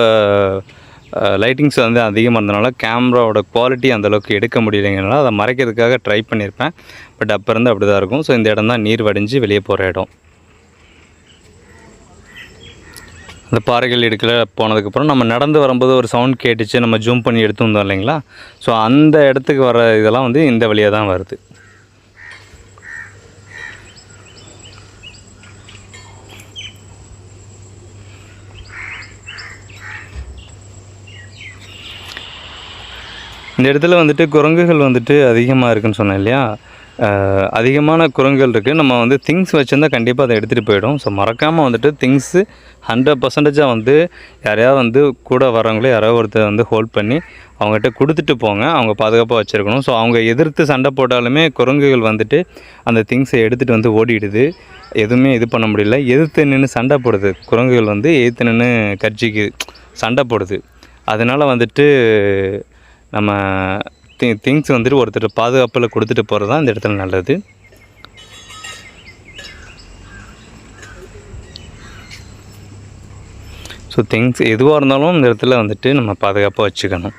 Speaker 1: லைட்டிங்ஸ் வந்து அதிகமாக இருந்தனால கேமராவோட குவாலிட்டி அந்தளவுக்கு எடுக்க முடியலைங்கிறனால அதை மறைக்கிறதுக்காக ட்ரை பண்ணியிருப்பேன். பட் அப்போ இருந்து அப்படி தான் இருக்கும். ஸோ இந்த இடம் தான் நீர் வடிஞ்சு வெளியே போகிற இடம். அந்த பாறைகள் எடுக்கல போனதுக்கப்புறம் நம்ம நடந்து வரும்போது ஒரு சவுண்ட் கேட்டுச்சு, நம்ம ஜூம் பண்ணி எடுத்து வந்தோம் இல்லைங்களா. ஸோ அந்த இடத்துக்கு வர இதெல்லாம் வந்து இந்த வழியாக தான் வருது. இந்த இடத்துல வந்துட்டு குரங்குகள் வந்துட்டு அதிகமாக இருக்குதுன்னு சொன்னேன் இல்லையா. அதிகமான குரங்குகள் இருக்குது. நம்ம வந்து திங்ஸ் வச்சுருந்தா கண்டிப்பாக அதை எடுத்துகிட்டு போயிடும். ஸோ மறக்காமல் வந்துட்டு திங்ஸு 100% வந்து யாரையாவது வந்து கூட வரவங்களே யாராவது ஒருத்தர் வந்து ஹோல்ட் பண்ணி அவங்ககிட்ட கொடுத்துட்டு போங்க. அவங்க பாதுகாப்பாக வச்சுருக்கணும். ஸோ அவங்க எதிர்த்து சண்டை போட்டாலுமே குரங்குகள் வந்துட்டு அந்த திங்ஸை எடுத்துகிட்டு வந்து ஓடிடுது. எதுவுமே இது பண்ண முடியல. எதிர்த்து நின்று சண்டை போடுது. குரங்குகள் வந்து எதிர்த்து நின்று கட்சிக்கு சண்டை போடுது. அதனால் வந்துட்டு நம்ம திங்ஸ் வந்துட்டு ஒருத்தர் பாதுகாப்பில் கொடுத்துட்டு போகிறது தான் இந்த இடத்துல நல்லது. ஸோ திங்ஸ் எதுவாக இருந்தாலும் இந்த இடத்துல வந்துட்டு நம்ம பாதுகாப்பாக வச்சுக்கணும்.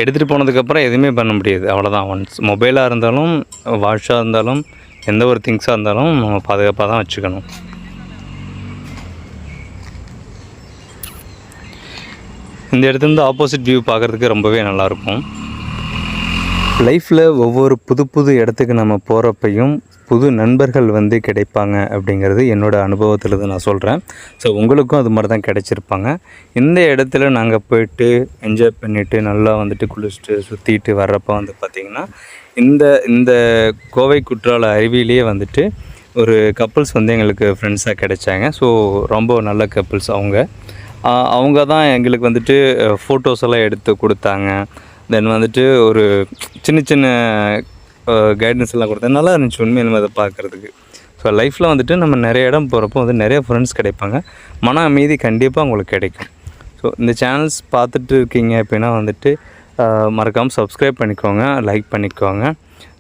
Speaker 1: எடுத்துகிட்டு போனதுக்கப்புறம் எதுவுமே பண்ண முடியாது. அவ்வளோதான். ஒன்ஸ் மொபைலாக இருந்தாலும் வாட்சாக இருந்தாலும் எந்த ஒரு திங்ஸாக இருந்தாலும் நம்ம பாதுகாப்பாக தான் வச்சுக்கணும். இந்த இடத்துலேருந்து ஆப்போசிட் வியூ பார்க்குறதுக்கு ரொம்பவே நல்லாயிருக்கும். லைஃப்பில் ஒவ்வொரு புது இடத்துக்கு நம்ம போகிறப்பையும் புது நண்பர்கள் வந்து கிடைப்பாங்க அப்படிங்கிறது என்னோடய அனுபவத்தில் தான் நான் சொல்கிறேன். ஸோ உங்களுக்கும் அது மாதிரி தான் கிடைச்சிருப்பாங்க. இந்த இடத்துல நாங்கள் போய்ட்டு என்ஜாய் பண்ணிவிட்டு நல்லா வந்துட்டு குளிச்சுட்டு சுற்றிட்டு வர்றப்போ வந்து பார்த்திங்கன்னா இந்த கோவை குற்றால அருவியிலேயே வந்துட்டு ஒரு கப்புள்ஸ் வந்து எங்களுக்கு ஃப்ரெண்ட்ஸாக கிடைச்சாங்க. ஸோ ரொம்ப நல்ல கப்புள்ஸ் அவங்க தான் எங்களுக்கு வந்துட்டு ஃபோட்டோஸ் எல்லாம் எடுத்து கொடுத்தாங்க. தென் வந்துட்டு ஒரு சின்ன கைடன்ஸ் எல்லாம் கொடுத்தாங்க. நல்லா இருந்துச்சு உண்மையிலுமே அதை பார்க்குறதுக்கு. ஸோ லைஃப்பில் வந்துட்டு நம்ம நிறைய இடம் போகிறப்போ வந்து நிறைய ஃப்ரெண்ட்ஸ் கிடைப்பாங்க. மன அமைதி கண்டிப்பாக உங்களுக்கு கிடைக்கும். ஸோ இந்த சேனல்ஸ் பார்த்துட்டு இருக்கீங்க அப்படின்னா வந்துட்டு மறக்காமல் சப்ஸ்கிரைப் பண்ணிக்கோங்க, லைக் பண்ணிக்கோங்க.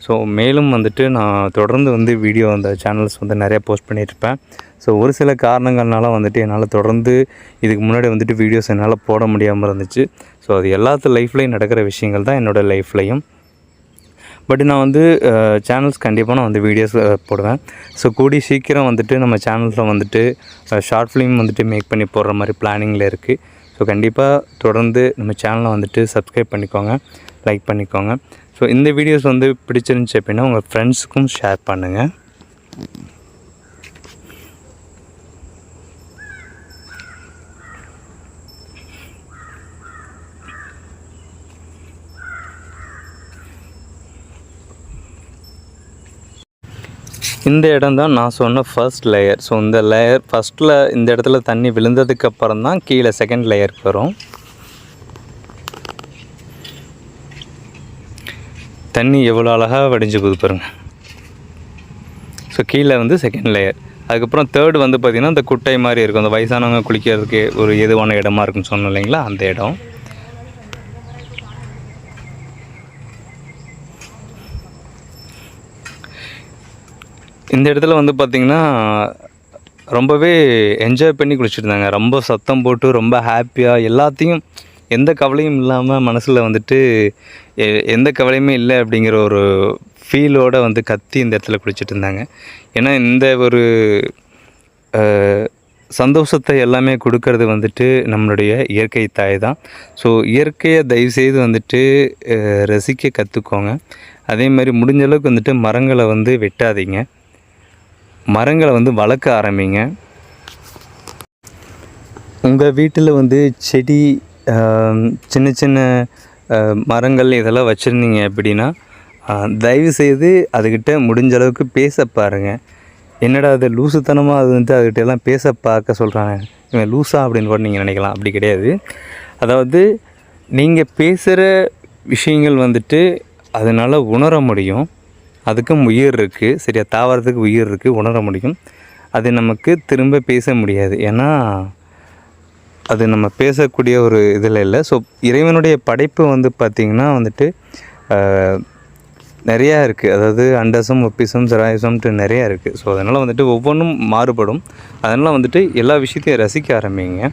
Speaker 1: ஸோ மேலும் வந்துட்டு நான் தொடர்ந்து வந்து வீடியோ அந்த சேனல்ஸ் வந்து நிறையா போஸ்ட் பண்ணியிருப்பேன். ஸோ ஒரு சில காரணங்கள்னால வந்துட்டு என்னால் தொடர்ந்து இதுக்கு முன்னாடி வந்துட்டு வீடியோஸ் என்னால் போட முடியாமல் இருந்துச்சு. ஸோ அது எல்லாத்து லைஃப்லேயும் நடக்கிற விஷயங்கள் தான் என்னோடய லைஃப்லையும். பட் நான் வந்து சேனல்ஸ் கண்டிப்பாக நான் வந்து வீடியோஸ் போடுவேன். ஸோ கூடி சீக்கிரம் வந்துட்டு நம்ம சேனல்ஸில் வந்துட்டு ஷார்ட் ஃபிலிம் வந்துட்டு மேக் பண்ணி போடுற மாதிரி பிளானிங்கில் இருக்குது. ஸோ கண்டிப்பாக தொடர்ந்து நம்ம சேனலை வந்துட்டு சப்ஸ்கிரைப் பண்ணிக்கோங்க, லைக் பண்ணிக்கோங்க. ஸோ இந்த வீடியோஸ் வந்து பிடிச்சிருந்துச்சி அப்படின்னா உங்கள் ஃப்ரெண்ட்ஸுக்கும் ஷேர் பண்ணுங்கள். இந்த இடம் தான் நான் சொன்ன ஃபர்ஸ்ட் லேயர். ஸோ இந்த லேயர் ஃபஸ்ட்டில் இந்த இடத்துல தண்ணி விழுந்ததுக்கப்புறம் தான் கீழே செகண்ட் லேயருக்கு வரும். தண்ணி எவ்வளோ அழகாக வடிஞ்சு போகுது பாருங்கள். ஸோ கீழே வந்து செகண்ட் லேயர். அதுக்கப்புறம் தேர்டு வந்து பார்த்திங்கன்னா இந்த குட்டை மாதிரி இருக்கும், அந்த வயசானவங்க குளிக்கிறதுக்கு ஒரு எதுவான இடமா இருக்குன்னு சொன்னோம் இல்லைங்களா, அந்த இடம். இந்த இடத்துல வந்து பார்த்திங்கன்னா ரொம்பவே என்ஜாய் பண்ணி குளிச்சுட்டு ரொம்ப சத்தம் போட்டு ரொம்ப ஹாப்பியாக எல்லாத்தையும் எந்த கவலையும் இல்லாமல் மனசில் வந்துட்டு எந்த கவலையுமே இல்லை அப்படிங்கிற ஒரு ஃபீலோடு வந்து கத்தி இந்த இடத்துல குளிச்சுட்டு இருந்தாங்க. ஏன்னா இந்த ஒரு சந்தோஷத்தை எல்லாமே கொடுக்கறது வந்துட்டு நம்மளுடைய இயற்கை தாய் தான். ஸோ இயற்கையை தயவுசெய்து வந்துட்டு ரசிக்க கற்றுக்கோங்க. அதே மாதிரி முடிஞ்ச அளவுக்கு வந்துட்டு மரங்களை வந்து வெட்டாதீங்க, மரங்களை வந்து வளர்க்க ஆரம்பிங்க. உங்கள் வீட்டில் வந்து செடி சின்ன சின்ன மரங்கள் இதெல்லாம் வச்சுருந்தீங்க அப்படின்னா தயவுசெய்து அதுக்கிட்ட முடிஞ்ச அளவுக்கு பேச பாருங்கள். என்னடா அது லூசுத்தனமாக அது வந்து அதுக்கிட்ட எல்லாம் பேச பார்க்க சொல்கிறாங்க, இவன் லூஸா அப்படின்னு கூட நீங்கள் நினைக்கலாம். அப்படி கிடையாது. அதாவது நீங்கள் பேசுகிற விஷயங்கள் வந்துட்டு அதனால் உணர முடியும். அதுக்கும் உயிர் இருக்குது, சரியா? தாவரத்துக்கு உயிர் இருக்குது, உணர முடியும். அது நமக்கு திரும்ப பேச முடியாது, ஏன்னா அது நம்ம பேசக்கூடிய ஒரு இதில் இல்லை. ஸோ இறைவனுடைய படைப்பு வந்து பார்த்திங்கன்னா வந்துட்டு நிறையா இருக்குது. அதாவது அண்டசம், ஒப்பிசம், ஜராயுசம்ட்டு நிறையா இருக்குது. ஸோ அதனால் வந்துட்டு ஒவ்வொன்றும் மாறுபடும். அதனால் வந்துட்டு எல்லா விஷயத்தையும் ரசிக்க ஆரம்பிங்க.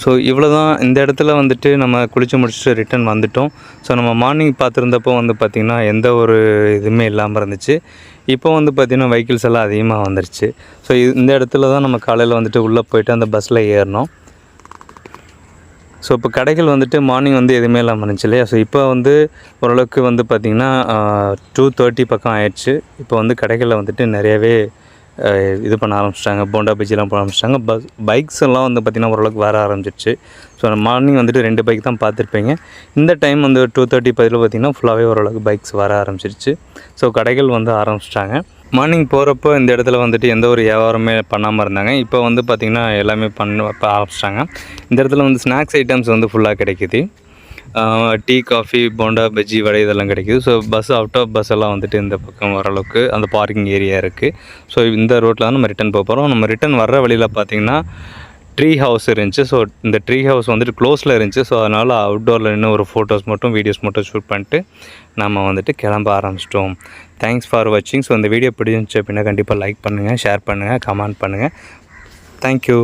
Speaker 1: ஸோ இவ்வளோ தான். இந்த இடத்துல வந்துட்டு நம்ம குளித்து முடிச்சுட்டு ரிட்டன் வந்துவிட்டோம். ஸோ நம்ம மார்னிங் பார்த்துருந்தப்போ வந்து பார்த்திங்கன்னா எந்த ஒரு இதுவுமே இல்லாமல் இருந்துச்சு. இப்போ வந்து பார்த்திங்கன்னா வெஹிக்கிள்ஸ் எல்லாம் அதிகமாக வந்துருச்சு. ஸோ இந்த இடத்துல தான் நம்ம காலையில் வந்துட்டு உள்ளே போய்ட்டு அந்த பஸ்ஸில் ஏறினோம். ஸோ இப்போ கடைகள் வந்துட்டு மார்னிங் வந்து எதுவுமே இல்லாமல் இருந்துச்சு இல்லையா? ஸோ இப்போ வந்து ஓரளவுக்கு வந்து பார்த்திங்கன்னா 2:30 பக்கம் ஆயிடுச்சு. இப்போ வந்து கடைகளில் வந்துட்டு நிறையவே இது பண்ண ஆரம்பிச்சிட்டாங்க, போண்டா பஜ்ஜிலாம் போட ஆரம்பிச்சிட்டாங்க. பைக்ஸ் எல்லாம் வந்து பார்த்திங்கன்னா ஓரளவுக்கு வர ஆரம்பிச்சிருச்சு. ஸோ மார்னிங் வந்துட்டு 2 பைக் தான் பார்த்துருப்பீங்க. இந்த டைம் வந்து 2:30 பதில் பார்த்திங்கன்னா ஃபுல்லாகவே ஓரளவுக்கு பைக்ஸ் வர ஆரம்பிச்சிருச்சு. ஸோ கடைகள் வந்து ஆரம்பிச்சிட்டாங்க. மார்னிங் போகிறப்போ இந்த இடத்துல வந்துட்டு எந்த ஒரு வியாபாரமே பண்ணாமல் இருந்தாங்க. இப்போ வந்து பார்த்திங்கன்னா எல்லாமே ஆரம்பிச்சிட்டாங்க. இந்த இடத்துல வந்து ஸ்நாக்ஸ் ஐட்டம்ஸ் வந்து ஃபுல்லாக கிடைக்கிது. டீ, காஃபி, போண்டா, பஜ்ஜி, வடை இதெல்லாம் கிடைக்கிது. ஸோ அவுட் ஆஃப் பஸ் எல்லாம் வந்துட்டு இந்த பக்கம் ஓரளவுக்கு அந்த பார்க்கிங் ஏரியா இருக்குது. ஸோ இந்த ரோட்டில் தான் நம்ம ரிட்டன் போக போகிறோம். நம்ம ரிட்டன் வர்ற வழியில் பார்த்திங்கன்னா ட்ரீ ஹவுஸ் இருந்துச்சு. ஸோ இந்த ட்ரீ ஹவுஸ் வந்துட்டு க்ளோஸில் இருந்துச்சு. ஸோ அதனால் அவுட்டோரில் இன்னும் ஒரு ஃபோட்டோஸ் மட்டும், வீடியோஸ் மட்டும் ஷூட் பண்ணிட்டு நம்ம வந்துட்டு கிளம்ப ஆரம்பிச்சிட்டோம். தேங்க்ஸ் ஃபார் வாட்சிங். ஸோ இந்த வீடியோ பிடிச்சிருந்துச்சு அப்படின்னா கண்டிப்பாக லைக் பண்ணுங்கள், ஷேர் பண்ணுங்கள், கமெண்ட் பண்ணுங்கள். தேங்க்யூ.